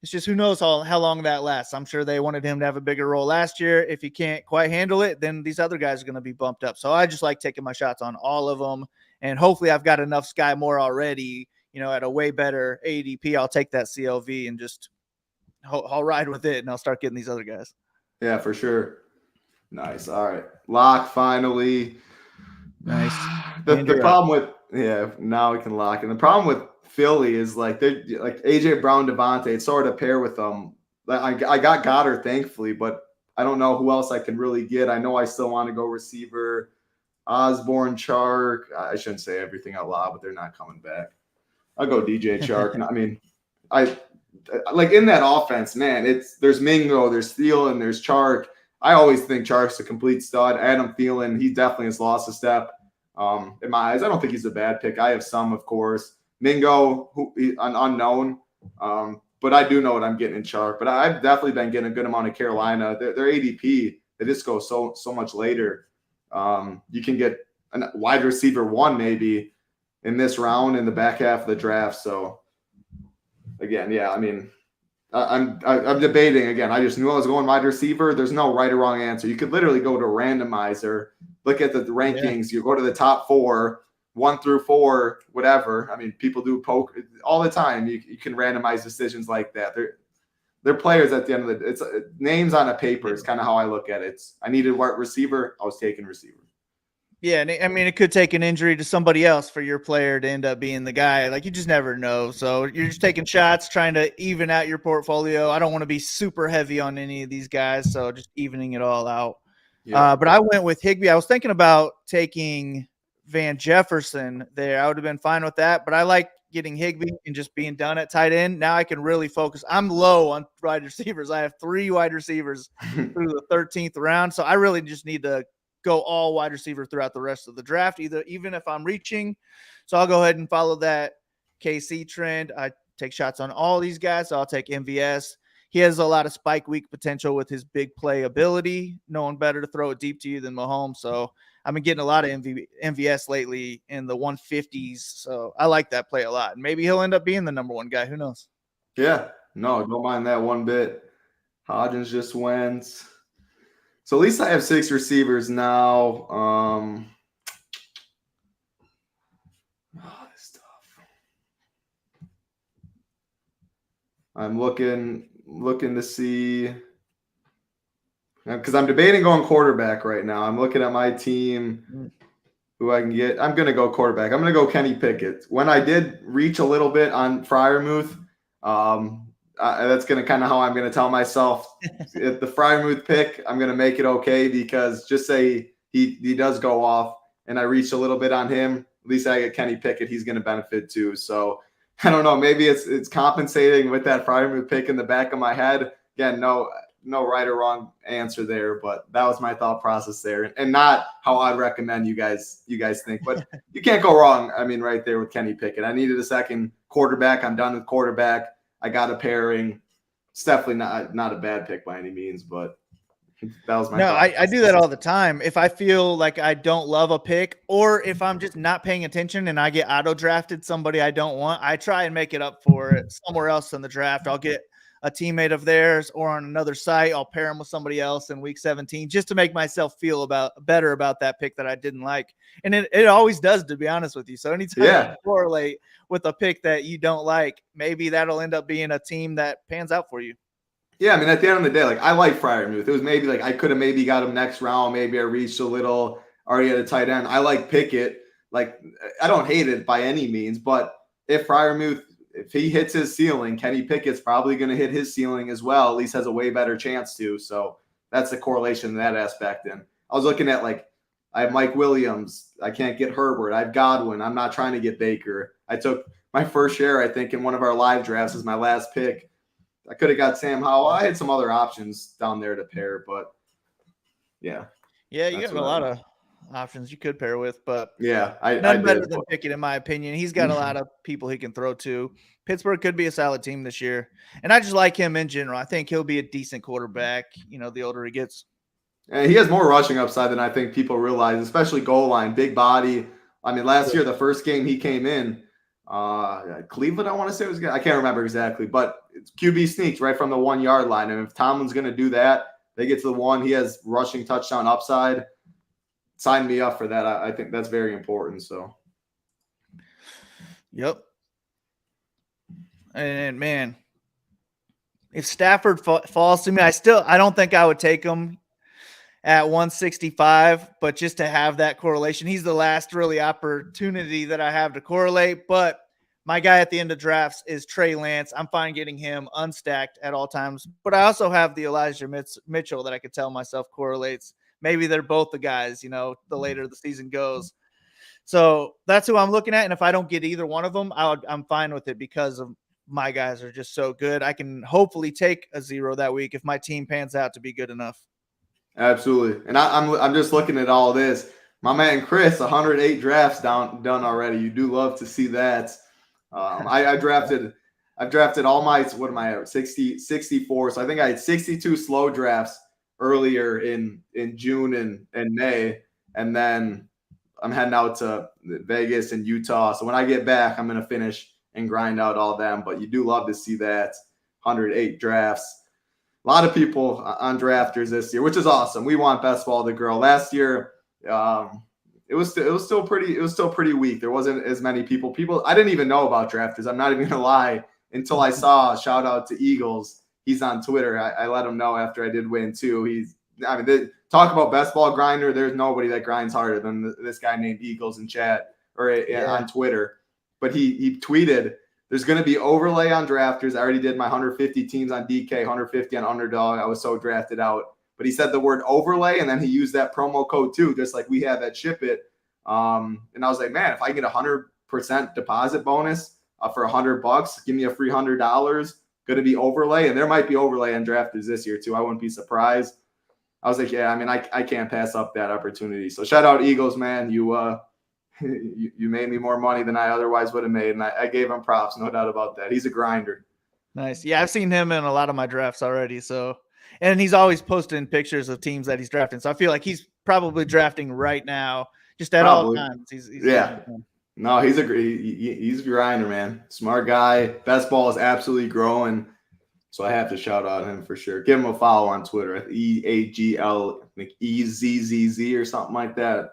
It's just who knows how long that lasts. I'm sure they wanted him to have a bigger role last year. If he can't quite handle it, then these other guys are going to be bumped up. So I just like taking my shots on all of them. And hopefully I've got enough Sky Moore already, at a way better ADP. I'll take that CLV and just I'll ride with it, and I'll start getting these other guys. Yeah, for sure. Nice. All right. Lock finally. Nice. The problem with, now we can lock. And the problem with Philly is they're AJ Brown, Devontae. It's sort of pair with them. I got Goddard, thankfully, but I don't know who else I can really get. I know I still want to go receiver. Osborne, Chark. I shouldn't say everything out loud, but they're not coming back. I'll go DJ Chark. I mean, in that offense, man, there's Mingo, there's Thielen, there's Chark. I always think Chark's a complete stud. Adam Thielen, he definitely has lost a step. in my eyes. I don't think he's a bad pick. I have some, of course. Mingo, an unknown. But I do know what I'm getting in Chark. But I've definitely been getting a good amount of Carolina. Their ADP, they just go so much later. You can get a wide receiver 1 maybe in this round in the back half of the draft. So again, yeah, I mean, I'm debating again. I just knew I was going wide receiver. There's no right or wrong answer. You could literally go to a randomizer, look at the rankings. You go to the top 4, 1 through 4, whatever. I mean, people do poke all the time. You can randomize decisions like that. They're players at the end of the day. It's names on a paper is kind of how I look at it. I needed wide receiver. I was taking receiver. Yeah, and I mean, it could take an injury to somebody else for your player to end up being the guy. Like, you just never know. So you're just taking shots, trying to even out your portfolio. I don't want to be super heavy on any of these guys, so just evening it all out. Yeah. But I went with Higbee. I was thinking about taking Van Jefferson there. I would have been fine with that, but I like getting Higbee and just being done at tight end. Now I can really focus. I'm low on wide receivers. I have 3 wide receivers through the 13th round, so I really just need to go all wide receiver throughout the rest of the draft, even if I'm reaching. So I'll go ahead and follow that KC trend. I take shots on all these guys, so I'll take MVS. He has a lot of spike week potential with his big play ability. No one better to throw it deep to you than Mahomes. So I've been getting a lot of MVS lately in the 150s. So I like that play a lot. And maybe he'll end up being the number 1 guy. Who knows? Yeah. No, don't mind that one bit. Hodgins just went. So at least I have 6 receivers now. This stuff. I'm looking to see, because I'm debating going quarterback right now. I'm looking at my team, who I can get. I'm going to go quarterback. I'm going to go Kenny Pickett. When I did reach a little bit on Freiermuth, that's going to kind of how I'm going to tell myself if the Freiermuth pick, I'm going to make it okay, because just say he does go off and I reach a little bit on him, at least I get Kenny Pickett. He's going to benefit too. So I don't know. Maybe it's compensating with that Freiermuth pick in the back of my head. Again, no right or wrong answer there, but that was my thought process there, and not how I'd recommend you guys think. But you can't go wrong. I mean, right there with Kenny Pickett. I needed a second quarterback. I'm done with quarterback. I got a pairing. It's definitely not a bad pick by any means, but that was my no. I do that all the time. If I feel like I don't love a pick, or if I'm just not paying attention and I get auto drafted somebody I don't want, I try and make it up for it somewhere else in the draft. I'll get a teammate of theirs, or on another site, I'll pair them with somebody else in week 17 just to make myself feel better about that pick that I didn't like. And it always does, to be honest with you. So anytime you correlate with a pick that you don't like, maybe that'll end up being a team that pans out for you. Yeah, I mean, at the end of the day, like, I like Freiermuth. It was maybe like I could have maybe got him next round. Maybe I reached a little already at a tight end. I like Pickett. Like, I don't hate it by any means, but if Freiermuth, if he hits his ceiling, Kenny Pickett's probably going to hit his ceiling as well. At least has a way better chance to. So that's the correlation in that aspect. And I was looking at, like, I have Mike Williams. I can't get Herbert. I have Godwin. I'm not trying to get Baker. I took my first share, I think, in one of our live drafts as my last pick. I could have got Sam Howell. I had some other options down there to pair, but yeah. Yeah, you got a lot of options you could pair with, but yeah, none better than Pickett, in my opinion. He's got a lot of people he can throw to. Pittsburgh could be a solid team this year, and I just like him in general. I think he'll be a decent quarterback, the older he gets. And he has more rushing upside than I think people realize, especially goal line, big body. I mean, last year, the first game he came in, Cleveland, I want to say, was good. I can't remember exactly, but it's QB sneaks right from the 1 yard line. And if Tomlin's going to do that, they get to the 1, he has rushing touchdown upside. Sign me up for that. I think that's very important. So, yep. And man, if Stafford falls to me, I don't think I would take him at 165, but just to have that correlation, he's the last really opportunity that I have to correlate. But my guy at the end of drafts is Trey Lance. I'm fine getting him unstacked at all times, but I also have the Elijah Mitchell that I could tell myself correlates. Maybe they're both the guys, the later the season goes. So that's who I'm looking at. And if I don't get either one of them, I'm fine with it, because of my guys are just so good. I can hopefully take a 0 that week if my team pans out to be good enough. Absolutely. And I'm just looking at all this. My man Chris, 108 drafts done already. You do love to see that. I've drafted all my, what am I at, 64. So I think I had 62 slow drafts earlier in June and May. And then I'm heading out to Vegas and Utah. So when I get back, I'm going to finish and grind out all them. But you do love to see that. 108 drafts. A lot of people on drafters this year, which is awesome. We want best ball to grow. Last year, it was still pretty weak. There wasn't as many people. I didn't even know about drafters. I'm not even gonna lie, until I saw a shout out to Eagles. He's on Twitter. I let him know after I did win too. Talk about best ball grinder. There's nobody that grinds harder than this guy named Eagles in chat or on Twitter. But he tweeted, there's going to be overlay on drafters. I already did my 150 teams on DK, 150 on Underdog. I was so drafted out. But he said the word overlay, and then he used that promo code too, just like we have at SHIPIT. And I was like, man, if I get 100% deposit bonus for $100, give me a free $100. Going to be overlay, and there might be overlay on drafters this year too. I wouldn't be surprised. I was like, yeah, I mean, I can't pass up that opportunity. So shout out Eagles, man. You made me more money than I otherwise would have made, and I gave him props, no doubt about that. He's a grinder. Nice. Yeah, I've seen him in a lot of my drafts already. So, and he's always posting pictures of teams that he's drafting. So I feel like he's probably drafting right now, just at all times. He's no, he's a grinder, man. Smart guy. Best ball is absolutely growing. So I have to shout out him for sure. Give him a follow on Twitter at EAGL EZZZ or something like that.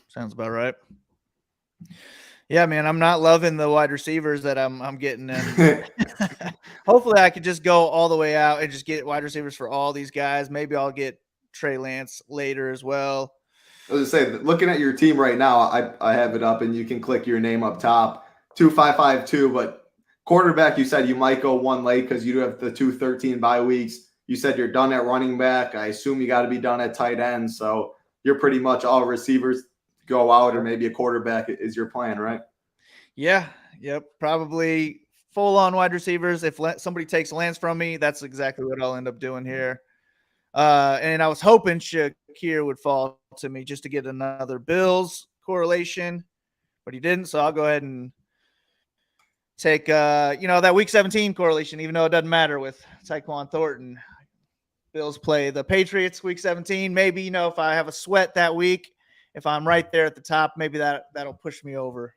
Sounds about right. Yeah, man, I'm not loving the wide receivers that I'm getting in. Hopefully I could just go all the way out and just get wide receivers for all these guys. Maybe I'll get Trey Lance later as well. I was going to say, looking at your team right now, I have it up, and you can click your name up top, 2552. But quarterback, you said you might go one late because you do have the 213 bye weeks. You said you're done at running back. I assume you got to be done at tight end. So you're pretty much all receivers go out, or maybe a quarterback is your plan, right? Yeah. Yep. Probably full on wide receivers. If somebody takes Lance from me, that's exactly what I'll end up doing here. And I was hoping Shakir would fall to me just to get another Bills correlation, but he didn't. So I'll go ahead and take, that week 17 correlation, even though it doesn't matter with Tyquan Thornton. Bills play the Patriots week 17. Maybe, if I have a sweat that week, if I'm right there at the top, maybe that'll push me over.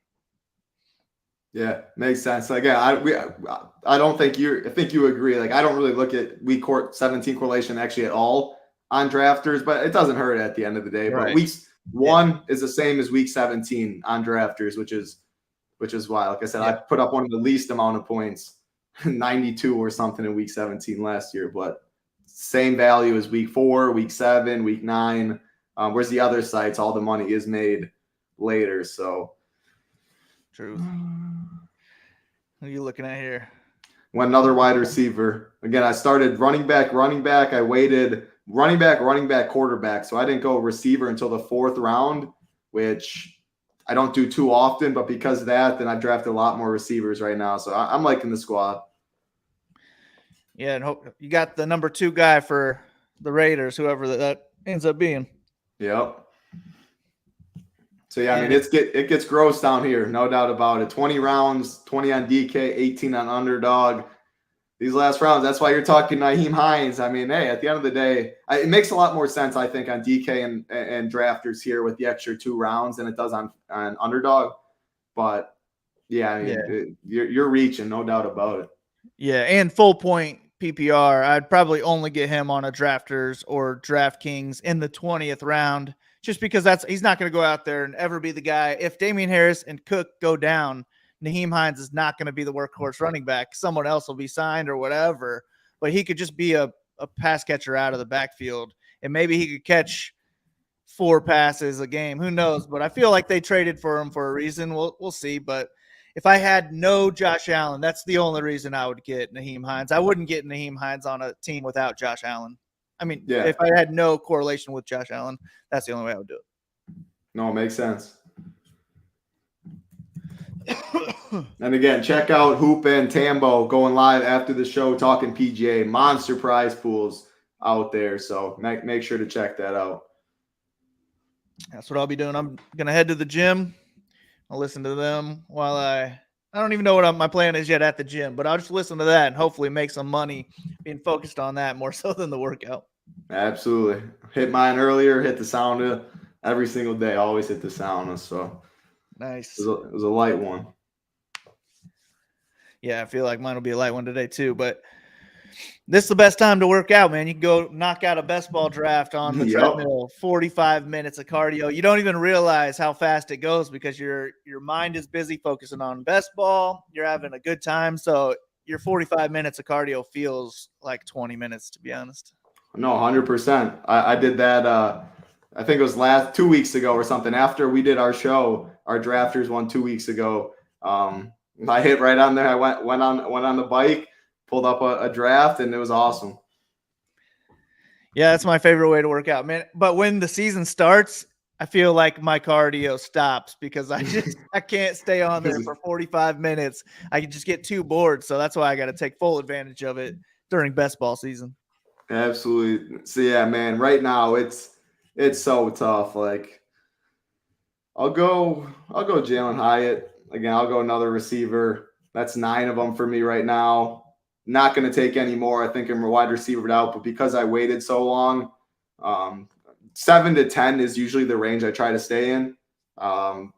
Yeah, makes sense. Again, I don't think I think you agree. Like, I don't really look at week 17 correlation actually at all on drafters, but it doesn't hurt at the end of the day. Right. But week 1 is the same as week 17 on drafters, which is why, like I said, I put up one of the least amount of points, 92 or something in week 17 last year, but same value as week 4, week 7, week 9. Whereas the other sites, all the money is made later. So true. What are you looking at here? One another wide receiver. Again, I started running back. I waited running back, quarterback. So I didn't go receiver until the 4th round, which I don't do too often. But because of that, then I've drafted a lot more receivers right now. So I'm liking the squad. Yeah, and hope you got the number 2 guy for the Raiders, whoever that ends up being. Yep. So, yeah, I mean, it gets gross down here, no doubt about it. 20 rounds, 20 on DK, 18 on Underdog. These last rounds, that's why you're talking Nyheim Hines. I mean, hey, at the end of the day, it makes a lot more sense, I think, on DK and drafters here with the extra 2 rounds than it does on Underdog. But, yeah, I mean, you're reaching, no doubt about it. Yeah, and full point PPR, I'd probably only get him on a drafters or DraftKings in the 20th round. Just because he's not going to go out there and ever be the guy. If Damian Harris and Cook go down, Nyheim Hines is not going to be the workhorse running back. Someone else will be signed or whatever. But he could just be a pass catcher out of the backfield. And maybe he could catch 4 passes a game. Who knows? But I feel like they traded for him for a reason. We'll see. But if I had no Josh Allen, that's the only reason I would get Nyheim Hines. I wouldn't get Nyheim Hines on a team without Josh Allen. I mean, if I had no correlation with Josh Allen, that's the only way I would do it. No, it makes sense. And again, check out Hoop and Tambo going live after the show, talking PGA, monster prize pools out there. So make sure to check that out. That's what I'll be doing. I'm gonna head to the gym. I'll listen to them while I don't even know what my plan is yet at the gym, but I'll just listen to that and hopefully make some money being focused on that more so than the workout. Absolutely. Hit mine earlier, hit the sauna every single day. Always hit the sauna. So Nice. it was a light one. Yeah, I feel like mine will be a light one today too, but this is the best time to work out, man. You can go knock out a best ball draft on the treadmill, 45 minutes of cardio. You don't even realize how fast it goes because your mind is busy focusing on best ball. You're having a good time. So your 45 minutes of cardio feels like 20 minutes, to be honest. No, 100%. I did that. I think it was 2 weeks ago or something. After we did our show, our drafters won 2 weeks ago. I hit right on there. I went on the bike, pulled up a draft, and it was awesome. Yeah, that's my favorite way to work out, man. But when the season starts, I feel like my cardio stops because I can't stay on there for 45 minutes. I can just get too bored. So that's why I got to take full advantage of it during best ball season. Absolutely. So yeah, man, right now it's so tough. Like I'll go Jalen Hyatt. Again, I'll go another receiver. That's 9 of them for me right now. Not going to take any more. I think I'm a wide receiver out, but because I waited so long, 7 to 10 is usually the range I try to stay in.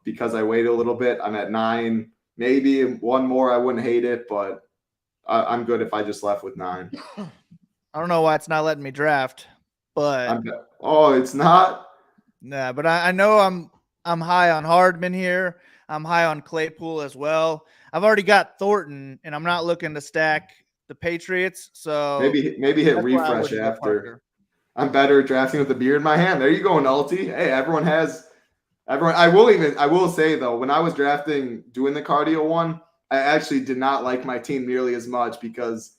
Because I waited a little bit, I'm at 9. Maybe one more, I wouldn't hate it, but I'm good if I just left with 9. I don't know why it's not letting me draft, but it's not. Nah, but I know I'm high on Hardman here. I'm high on Claypool as well. I've already got Thornton, and I'm not looking to stack the Patriots. So maybe hit refresh after. I'm better at drafting with the beer in my hand. There you go, Nulty. Hey, everyone. I will say though, when I was drafting, doing the cardio one, I actually did not like my team nearly as much because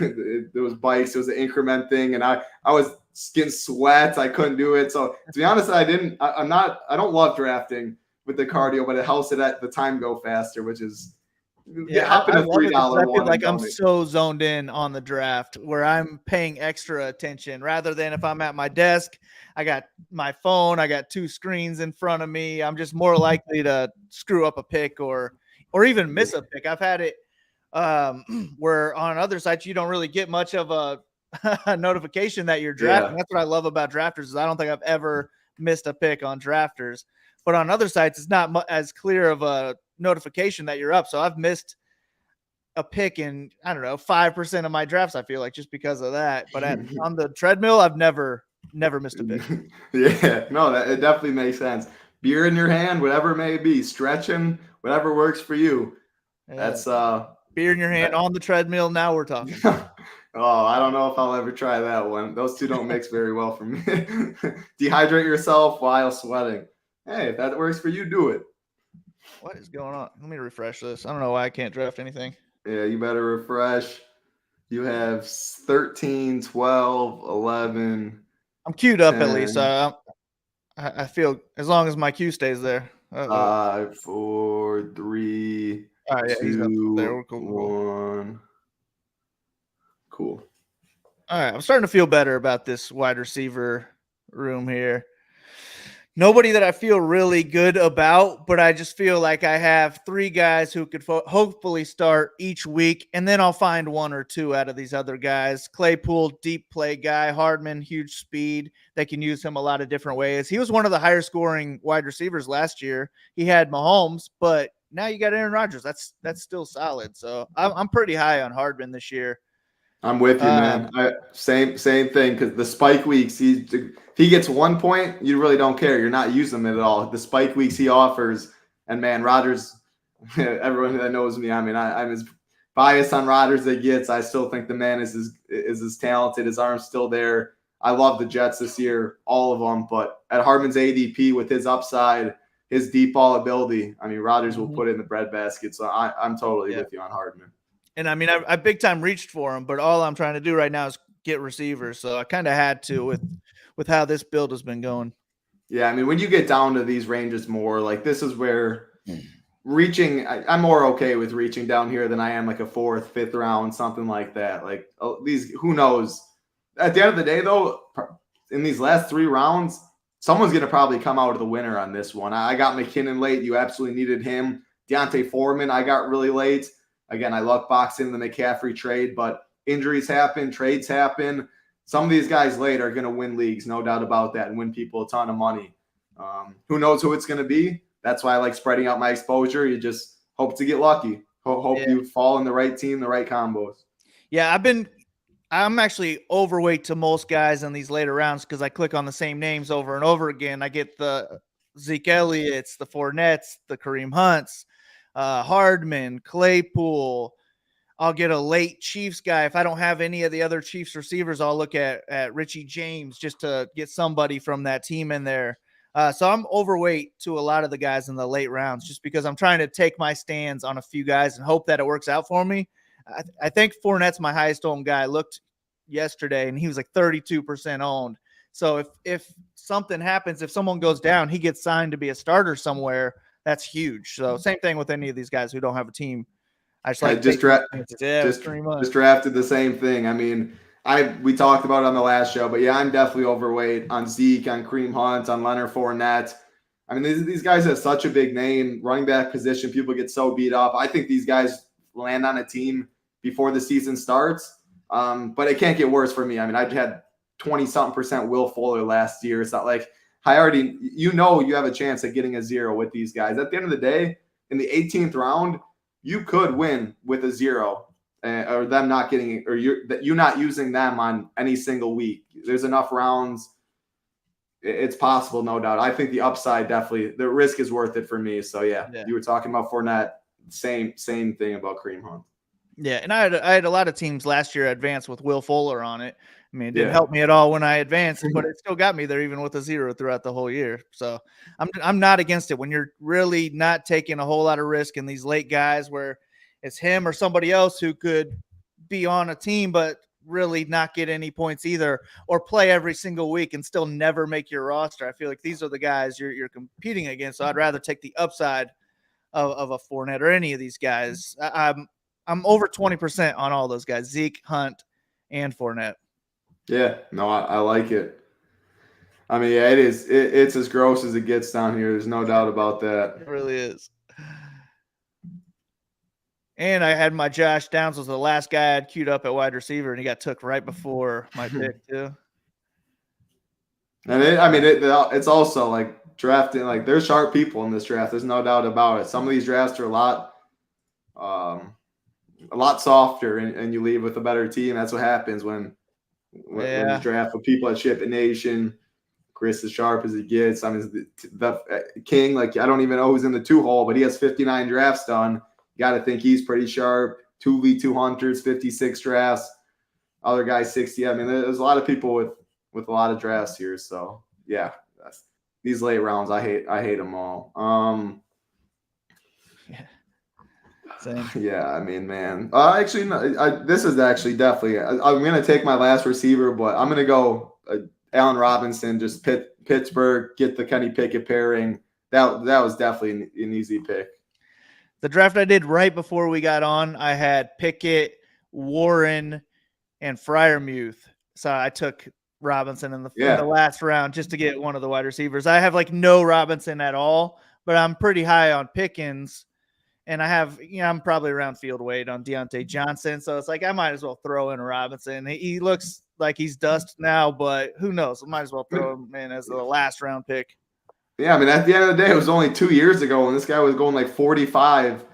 there was bikes, it was an increment thing, and I was getting sweats. I couldn't do it. So to be honest, I don't love drafting with the cardio, but it helps it at the time go faster, which is hop in a $3 one. I feel like I'm so zoned in on the draft where I'm paying extra attention rather than if I'm at my desk, I got my phone, I got 2 screens in front of me. I'm just more likely to screw up a pick or even miss a pick. I've had it where on other sites you don't really get much of a notification that you're drafting. That's what I love about drafters is I don't think I've ever missed a pick on drafters, but on other sites it's not as clear of a notification that you're up. So I've missed a pick in, I don't know, 5% of my drafts, I feel like, just because of that. But on the treadmill, I've never missed a pick. Yeah, no, it definitely makes sense. Beer in your hand, whatever it may be, stretching, whatever works for you. Yeah. That's beer in your hand on the treadmill. Now we're talking. Oh, I don't know if I'll ever try that one. Those two don't mix very well for me. Dehydrate yourself while sweating. Hey, if that works for you, do it. What is going on? Let me refresh this. I don't know why I can't draft anything. Yeah, you better refresh. You have 13, 12, 11. I'm queued up 10. At least. I feel as long as my queue stays there. 5, 4, 3, 2, there. Cool. 1. Cool. All right, I'm starting to feel better about this wide receiver room here. Nobody that I feel really good about, but I just feel like I have 3 guys who could hopefully start each week, and then I'll find 1 or 2 out of these other guys. Claypool, deep play guy. Hardman, huge speed. They can use him a lot of different ways. He was one of the higher scoring wide receivers last year. He had Mahomes, but now you got Aaron Rodgers. That's still solid. So I'm pretty high on Hardman this year. I'm with you, man. Same thing, because the spike weeks, if he gets 1 point, you really don't care. You're not using him at all. The spike weeks he offers, and man, Rodgers, everyone that knows me, I mean, I'm as biased on Rodgers as it gets. I still think the man is as talented. His arm's still there. I love the Jets this year, all of them. But at Hardman's ADP with his upside, his deep ball ability, I mean, Rodgers will put it in the breadbasket. So I'm totally with you on Hardman. And I mean, I big time reached for him, but all I'm trying to do right now is get receivers. So I kind of had to with how this build has been going. Yeah, I mean, when you get down to these ranges more, like this is where reaching, I'm more okay with reaching down here than I am like a 4th, 5th round, something like that. Like these, who knows? At the end of the day, though, in these last 3 rounds, someone's going to probably come out of the winner on this one. I got McKinnon late. You absolutely needed him. D'Onta Foreman, I got really late. Again, I luck boxed in the McCaffrey trade, but injuries happen, trades happen. Some of these guys late are going to win leagues, no doubt about that, and win people a ton of money. Who knows who it's going to be? That's why I like spreading out my exposure. You just hope to get lucky. Hope you fall in the right team, the right combos. Yeah, I'm actually overweight to most guys in these later rounds because I click on the same names over and over again. I get the Zeke Elliott's, the Fournettes, the Kareem Hunts, Hardman, Claypool. I'll get a late Chiefs guy. If I don't have any of the other Chiefs receivers, I'll look at Richie James just to get somebody from that team in there. So I'm overweight to a lot of the guys in the late rounds just because I'm trying to take my stands on a few guys and hope that it works out for me. I think Fournette's my highest owned guy. I looked yesterday and he was like 32% owned. So if something happens, if someone goes down, he gets signed to be a starter somewhere. That's huge. So same thing with any of these guys who don't have a team. I just drafted the same thing. I mean, we talked about it on the last show, but yeah, I'm definitely overweight on Zeke, on Kareem Hunt, on Leonard Fournette. I mean, these guys have such a big name, running back position. People get so beat up. I think these guys land on a team before the season starts. But it can't get worse for me. I mean, I had 20-something% Will Fuller last year. It's not like you have a chance at getting a 0 with these guys. At the end of the day, in the 18th round, you could win with a 0 or them not getting it, or you're not using them on any single week. There's enough rounds. It's possible, no doubt. I think the upside definitely, the risk is worth it for me. So yeah. You were talking about Fournette. Same thing about Kareem Hunt. Yeah, and I had a lot of teams last year advance with Will Fuller on it. I mean, it didn't help me at all when I advanced, but it still got me there even with a 0 throughout the whole year. So I'm not against it when you're really not taking a whole lot of risk in these late guys where it's him or somebody else who could be on a team but really not get any points either, or play every single week and still never make your roster. I feel like these are the guys you're competing against. So I'd rather take the upside of a Fournette or any of these guys. I'm over 20% on all those guys, Zeke, Hunt, and Fournette. Yeah, no, I like it. I mean, yeah, it's as gross as it gets down here. There's no doubt about that. It really is. And I had my Josh Downs was the last guy I'd queued up at wide receiver, and he got took right before my pick too. And it's also like drafting. Like there's sharp people in this draft. There's no doubt about it. Some of these drafts are a lot softer, and you leave with a better team. That's what happens when you draft with people at SHIPIT Nation. Chris as sharp as he gets. I mean, the King, like I don't even know who's in the 2-hole, but he has 59 drafts done. You got to think he's pretty sharp. 2v2 Hunters, 56 drafts. Other guys 60. I mean, there's a lot of people with a lot of drafts here. So yeah, these late rounds, I hate them all. Same. Yeah, I mean, man. Actually, no, this is actually definitely. I'm gonna take my last receiver, but I'm gonna go Allen Robinson. Just Pittsburgh, get the Kenny Pickett pairing. That was definitely an easy pick. The draft I did right before we got on, I had Pickett, Warren, and Freiermuth. So I took Robinson in the last round just to get one of the wide receivers. I have like no Robinson at all, but I'm pretty high on Pickens. And I have, I'm probably around field weight on Deontay Johnson. So it's like, I might as well throw in a Robinson. He looks like he's dust now, but who knows? I might as well throw him in as the last round pick. Yeah, I mean, at the end of the day, it was only 2 years ago when this guy was going like 45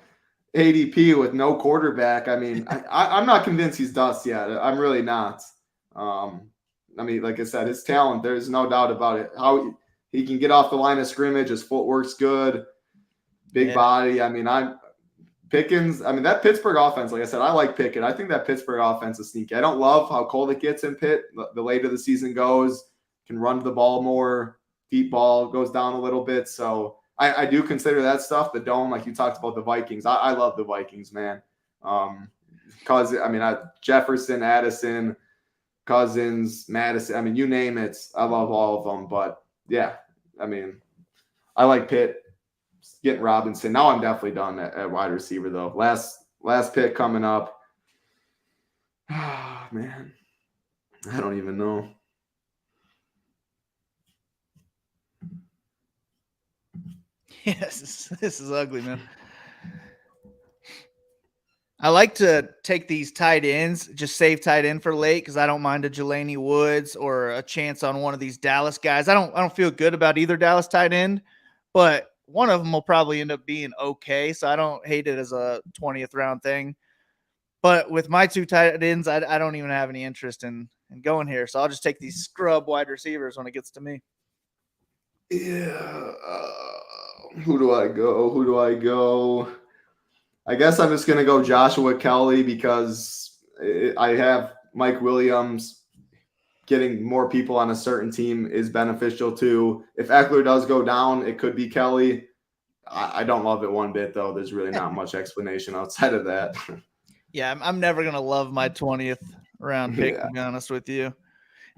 ADP with no quarterback. I mean, I'm not convinced he's dust yet. I'm really not. I mean, like I said, his talent, there's no doubt about it. How he can get off the line of scrimmage, his footwork's good, big body. I mean, Pickens, I mean, that Pittsburgh offense, like I said, I like Pickett. I think that Pittsburgh offense is sneaky. I don't love how cold it gets in Pitt. The later the season goes, can run the ball more. Deep ball goes down a little bit. So I do consider that stuff. The dome, like you talked about the Vikings. I love the Vikings, man. Jefferson, Addison, Cousins, Madison. I mean, you name it. I love all of them. But, yeah, I mean, I like Pitt. Getting Robinson. Now I'm definitely done at wide receiver, though. Last pick coming up. Oh, man. I don't even know. Yes, this is ugly, man. I like to take these tight ends, just save tight end for late because I don't mind a Jelani Woods or a chance on one of these Dallas guys. I don't feel good about either Dallas tight end, but one of them will probably end up being okay. So I don't hate it as a 20th round thing. But with my two tight ends, I don't even have any interest in going here. So I'll just take these scrub wide receivers when it gets to me. Yeah. Who do I go? I guess I'm just going to go Joshua Kelly because I have Mike Williams. Getting more people on a certain team is beneficial too. If Eckler does go down, it could be Kelly. I don't love it one bit, though. There's really not much explanation outside of that. Yeah, I'm never going to love my 20th round pick, to be honest with you,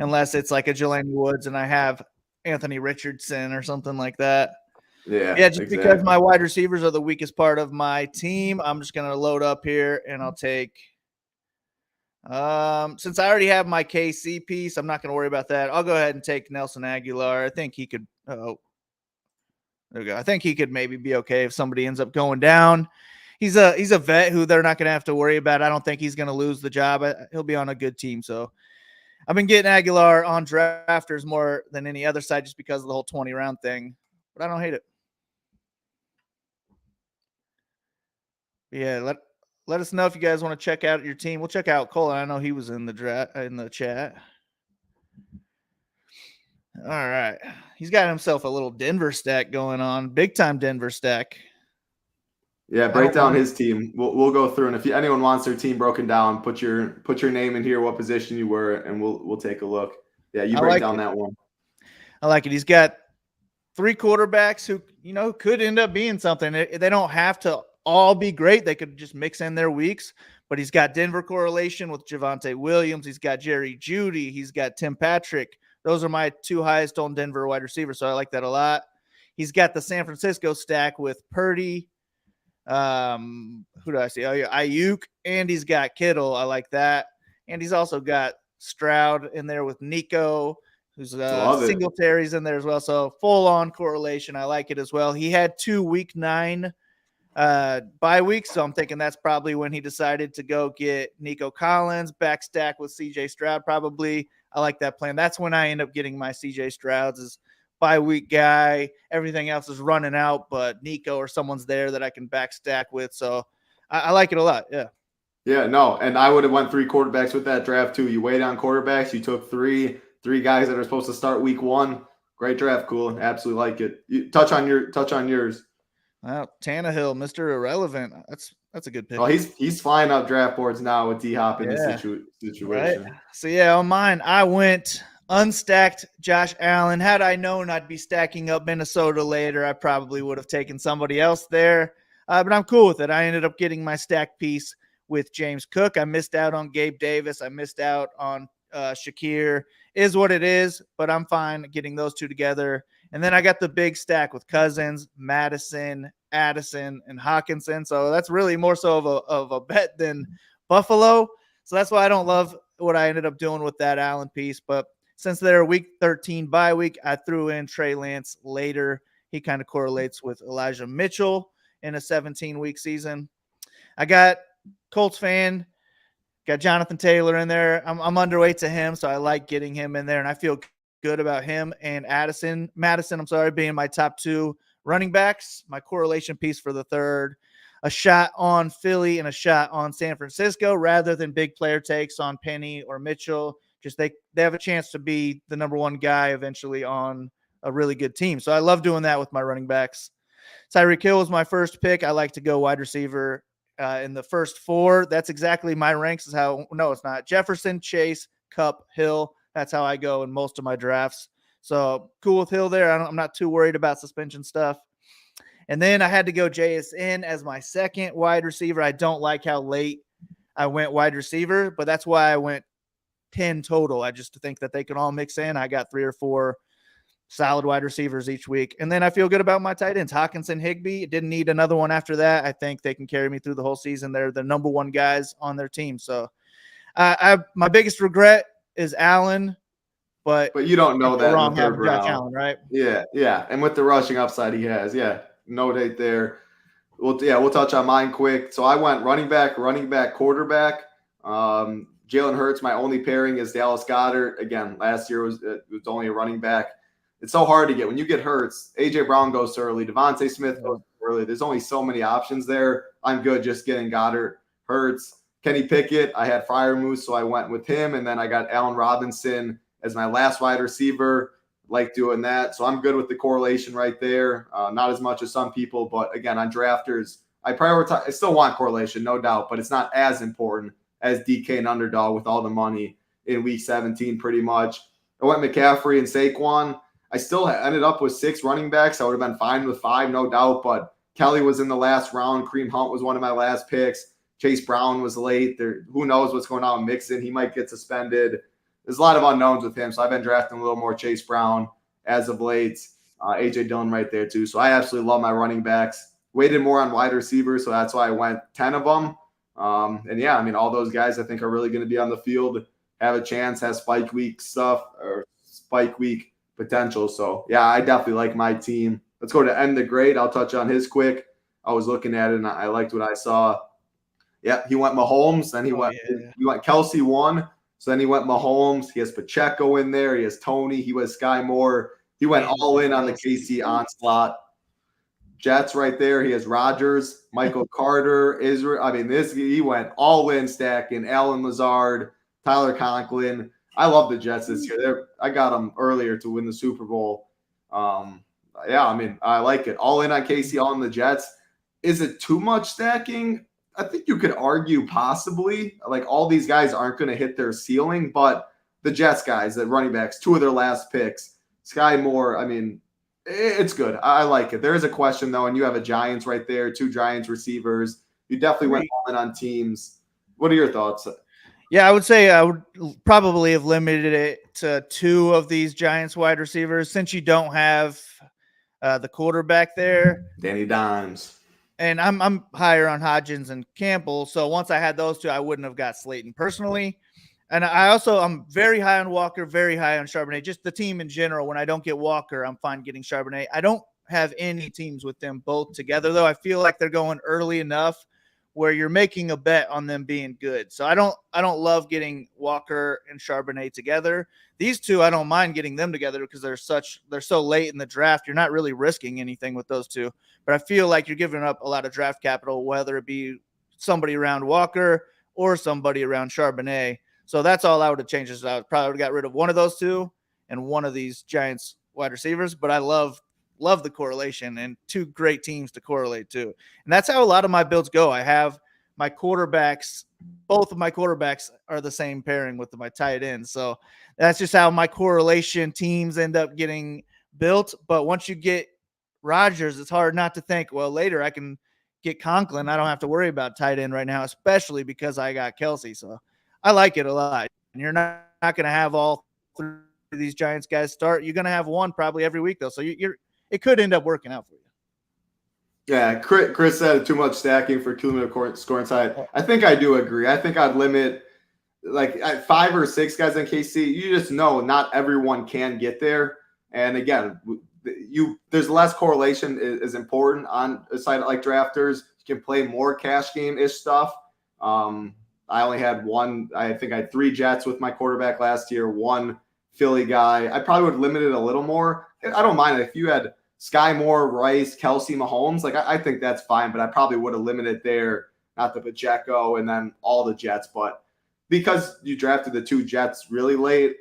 unless it's like a Jelani Woods and I have Anthony Richardson or something like that. Yeah, just exactly. Because my wide receivers are the weakest part of my team, I'm just going to load up here and I'll take since I already have my KC piece, I'm not going to worry about that. I'll go ahead and take Nelson Aguilar. I think he could there we go. I think he could maybe be okay if somebody ends up going down. He's a vet who they're not going to have to worry about. I don't think he's going to lose the job. He'll be on a good team. So I've been getting Aguilar on drafters more than any other side just because of the whole 20 round thing, but I don't hate it. Yeah, let us know if you guys want to check out your team. We'll check out Cole. I know he was in the chat. All right. He's got himself a little Denver stack going on. Big time Denver stack. Yeah, break down his team. We'll go through, and if anyone wants their team broken down, put your name in here, what position you were, and we'll take a look. Yeah, you break down that one. I like it. He's got 3 quarterbacks who could end up being something. They don't have to all be great. They could just mix in their weeks. But he's got Denver correlation with Javonte Williams. He's got Jerry Jeudy. He's got Tim Patrick. Those are my 2 highest on Denver wide receivers, so I like that a lot. He's got the San Francisco stack with Purdy. Who do I see? Oh, yeah, Ayuk, and he's got Kittle. I like that. And he's also got Stroud in there with Nico, who's Singletary's in there as well. So full-on correlation. I like it as well. He had 2 week 9 bye weeks, so I'm thinking that's probably when he decided to go get Nico Collins, backstack with CJ Stroud probably. I like that plan. That's when I end up getting my CJ Strouds is bye week guy. Everything else is running out, but Nico or someone's there that I can backstack with. So I like it a lot. Yeah. Yeah, no, and I would have went 3 quarterbacks with that draft too. You weighed on quarterbacks. You took three guys that are supposed to start week 1. Great draft, cool. Absolutely like it. You touch on yours. Wow, Tannehill, Mr. Irrelevant. That's a good pick. Oh, he's flying up draft boards now with D-Hop in this situation. Right? So yeah, on mine, I went unstacked Josh Allen. Had I known I'd be stacking up Minnesota later, I probably would have taken somebody else there. But I'm cool with it. I ended up getting my stack piece with James Cook. I missed out on Gabe Davis. I missed out on Shakir. Is what it is, but I'm fine getting those 2 together. And then I got the big stack with Cousins, Madison, Addison, and Hawkinson. So that's really more so of a bet than Buffalo. So that's why I don't love what I ended up doing with that Allen piece. But since they're week 13 bye week, I threw in Trey Lance later. He kind of correlates with Elijah Mitchell in a 17-week season. I got Colts fan. Got Jonathan Taylor in there. I'm underweight to him, so I like getting him in there, and I feel good about him and Madison, being my top 2 running backs. My correlation piece for the third, a shot on Philly and a shot on San Francisco rather than big player takes on Penny or Mitchell. Just they have a chance to be the number 1 guy eventually on a really good team. So I love doing that with my running backs. Tyreek Hill was my first pick. I like to go wide receiver in the first 4. That's exactly my ranks. No, it's not. Jefferson, Chase, Kupp, Hill. That's how I go in most of my drafts. So cool with Hill there. I'm not too worried about suspension stuff. And then I had to go JSN as my second wide receiver. I don't like how late I went wide receiver, but that's why I went 10 total. I just think that they can all mix in. I got 3 or 4 solid wide receivers each week. And then I feel good about my tight ends. Hawkinson, Higbee. Didn't need another one after that. I think they can carry me through the whole season. They're the number 1 guys on their team. So my biggest regret is Allen, but you don't know that in the third round. Allen, right? Yeah, and with the rushing upside he has, yeah. notate there. We'll touch on mine quick. So I went running back, quarterback. Jalen Hurts, my only pairing is Dallas Goedert. Again, last year it was only a running back. It's so hard to get. When you get Hurts, A.J. Brown goes early. Devontae Smith goes early. There's only so many options there. I'm good just getting Goddard, Hurts. Kenny Pickett, I had Freiermuth, so I went with him. And then I got Allen Robinson as my last wide receiver. Like doing that. So I'm good with the correlation right there. Not as much as some people, but again, on drafters, I still want correlation, no doubt, but it's not as important as DK and Underdog with all the money in week 17 pretty much. I went McCaffrey and Saquon. I still ended up with 6 running backs. I would have been fine with 5, no doubt, but Kelly was in the last round. Kareem Hunt was one of my last picks. Chase Brown was late. Who knows what's going on with Mixon? He might get suspended. There's a lot of unknowns with him, so I've been drafting a little more Chase Brown as of late. A.J. Dillon right there too. So I absolutely love my running backs. Weighted more on wide receivers, so that's why I went 10 of them. And yeah, I mean, all those guys I think are really going to be on the field, have a chance, have spike week stuff or spike week potential. So yeah, I definitely like my team. Let's go to End the Grade. I'll touch on his quick. I was looking at it and I liked what I saw. Yeah, he went Mahomes, then he went Kelsey 1. So then he went Mahomes. He has Pacheco in there. He has Tony. He was Sky Moore. He went all in on the KC onslaught. Jets right there. He has Rodgers, Michael Carter, Israel. I mean, he went all in stacking. Allen Lazard, Tyler Conklin. I love the Jets this year. I got them earlier to win the Super Bowl. Yeah, I mean, I like it. All in on KC, all in the Jets. Is it too much stacking? I think you could argue possibly. Like, all these guys aren't going to hit their ceiling, but the Jets guys, the running backs, 2 of their last picks, Sky Moore, I mean, it's good. I like it. There is a question, though, and you have a Giants right there, 2 Giants receivers. You definitely went all in on teams. What are your thoughts? Yeah, I would say I would probably have limited it to 2 of these Giants wide receivers since you don't have the quarterback there. Danny Dimes. And I'm higher on Hodgins and Campbell. So once I had those 2, I wouldn't have got Slayton personally. And I'm very high on Walker, very high on Charbonnet. Just the team in general. When I don't get Walker, I'm fine getting Charbonnet. I don't have any teams with them both together, though. I feel like they're going early enough where you're making a bet on them being good. So I don't love getting Walker and Charbonnet together. These 2, I don't mind getting them together because they're so late in the draft. You're not really risking anything with those 2. But I feel like you're giving up a lot of draft capital, whether it be somebody around Walker or somebody around Charbonnet. So that's all I would have changed. I probably would have got rid of one of those 2 and one of these Giants wide receivers. But I love the correlation and 2 great teams to correlate to. And that's how a lot of my builds go. I have my quarterbacks. Both of my quarterbacks are the same pairing with my tight ends. So that's just how my correlation teams end up getting built. But once you get Rodgers, it's hard not to think, well, later I can get Conklin. I don't have to worry about tight end right now, especially because I got Kelsey. So I like it a lot. And you're not going to have all 3 of these Giants guys start. You're going to have one probably every week, though. So it could end up working out for you. Yeah, Chris said too much stacking for cumulative scoring side. I think I do agree. I think I'd limit like at 5 or 6 guys in KC. You just know not everyone can get there. And again, there's less correlation is important on a site like Drafters. You can play more cash game-ish stuff. I only had 1. I think I had 3 Jets with my quarterback last year, 1 Philly guy. I probably would limit it a little more. I don't mind if you had Sky Moore, Rice, Kelsey, Mahomes. Like I think that's fine, but I probably would have limited there, not the Pacheco and then all the Jets. But because you drafted the 2 Jets really late,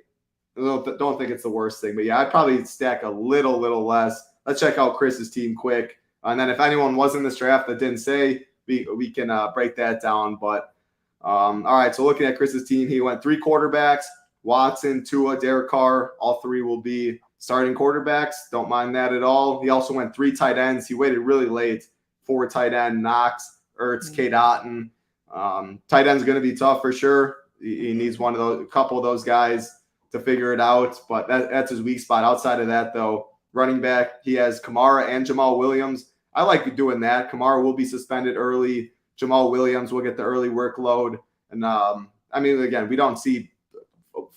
don't think it's the worst thing. But yeah, I'd probably stack a little less. Let's check out Chris's team quick. And then if anyone was in this draft that didn't say, we can break that down. But all right, so looking at Chris's team, he went 3 quarterbacks, Watson, Tua, Derek Carr. All 3 will be starting quarterbacks. Don't mind that at all. He also went 3 tight ends. He waited really late. 4 tight end, Knox, Ertz, Kate Otten. Tight end's going to be tough for sure. He needs a couple of those guys to figure it out, but that's his weak spot. Outside of that, though, running back, he has Kamara and Jamal Williams. I like doing that. Kamara will be suspended early. Jamal Williams will get the early workload. And I mean, again, we don't see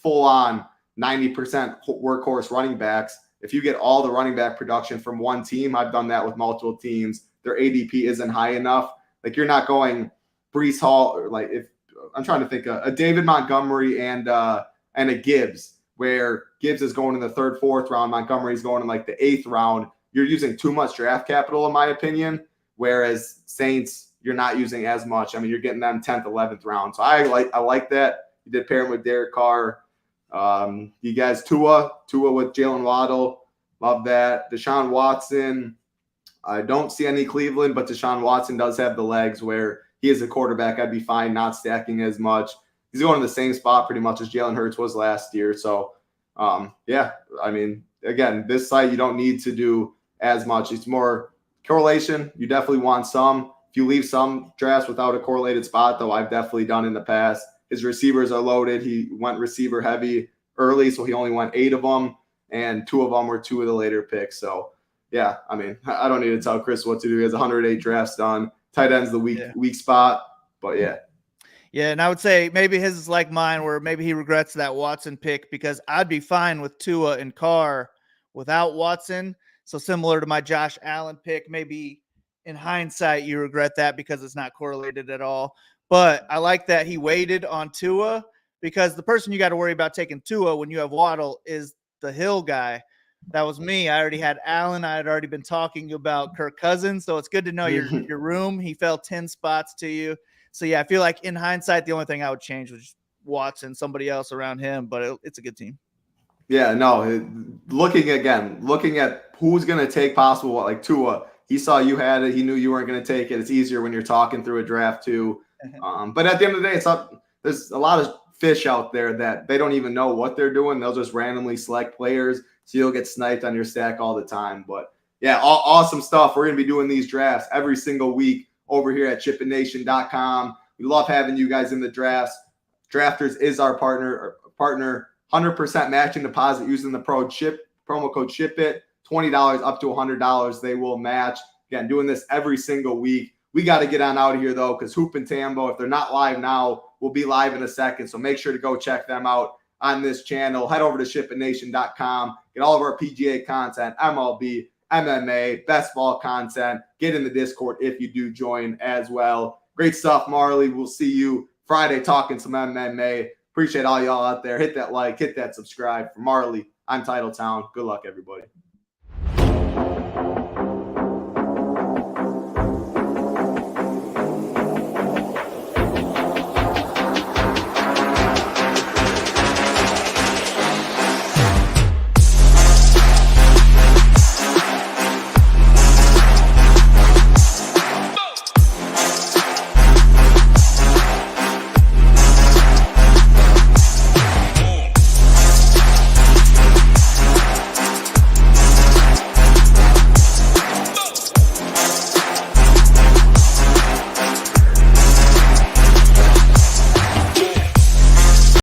full-on 90% workhorse running backs. if you get all the running back production from one team, I've done that with multiple teams, their ADP isn't high enough. Like you're not going Breece Hall, or like if I'm trying to think a David Montgomery and a Gibbs, where Gibbs is going in the 3rd, 4th round, Montgomery's going in like the 8th round. You're using too much draft capital, in my opinion. Whereas Saints, you're not using as much. I mean, you're getting them 10th, 11th round. So I like that. You did pair him with Derek Carr. You guys, Tua with Jalen Waddle. Love that. Deshaun Watson. I don't see any Cleveland, but Deshaun Watson does have the legs where he is a quarterback. I'd be fine not stacking as much. He's going in the same spot pretty much as Jalen Hurts was last year. So, yeah, I mean, again, this site, you don't need to do as much. It's more correlation. You definitely want some. If you leave some drafts without a correlated spot, though, I've definitely done in the past. His receivers are loaded. He went receiver heavy early, so he only went 8 of them, and 2 of them were 2 of the later picks. So, yeah, I mean, I don't need to tell Chris what to do. He has 108 drafts done. Tight end's the weak spot, but yeah. Yeah, and I would say maybe his is like mine, where maybe he regrets that Watson pick, because I'd be fine with Tua and Carr without Watson. So similar to my Josh Allen pick, maybe in hindsight you regret that because it's not correlated at all. But I like that he waited on Tua, because the person you got to worry about taking Tua when you have Waddle is the Hill guy. That was me. I already had Allen. I had already been talking about Kirk Cousins. So it's good to know your room. He fell 10 spots to you. So, yeah, I feel like in hindsight, the only thing I would change was Watson, somebody else around him. But it's a good team. Yeah, no, looking at who's going to take possible, like Tua, he saw you had it. He knew you weren't going to take it. It's easier when you're talking through a draft too. But at the end of the day, there's a lot of fish out there that they don't even know what they're doing. They'll just randomly select players. So you'll get sniped on your stack all the time. But yeah, awesome stuff. We're going to be doing these drafts every single week over here at SHIPITNation.com. We love having you guys in the drafts. Drafters is our partner. 100% matching deposit using the promo code SHIPIT. $20 up to $100 they will match. Again, doing this every single week. We got to get on out of here, though, because Hoop and Tambo, if they're not live now, will be live in a second. So make sure to go check them out on this channel. Head over to SHIPITNation.com. Get all of our PGA content, MLB, MMA, best ball content. Get in the Discord if you do join as well. Great stuff, Marley. We'll see you Friday talking some MMA. Appreciate all y'all out there. Hit that like, hit that subscribe. For Marley, I'm Titletown. Good luck, everybody.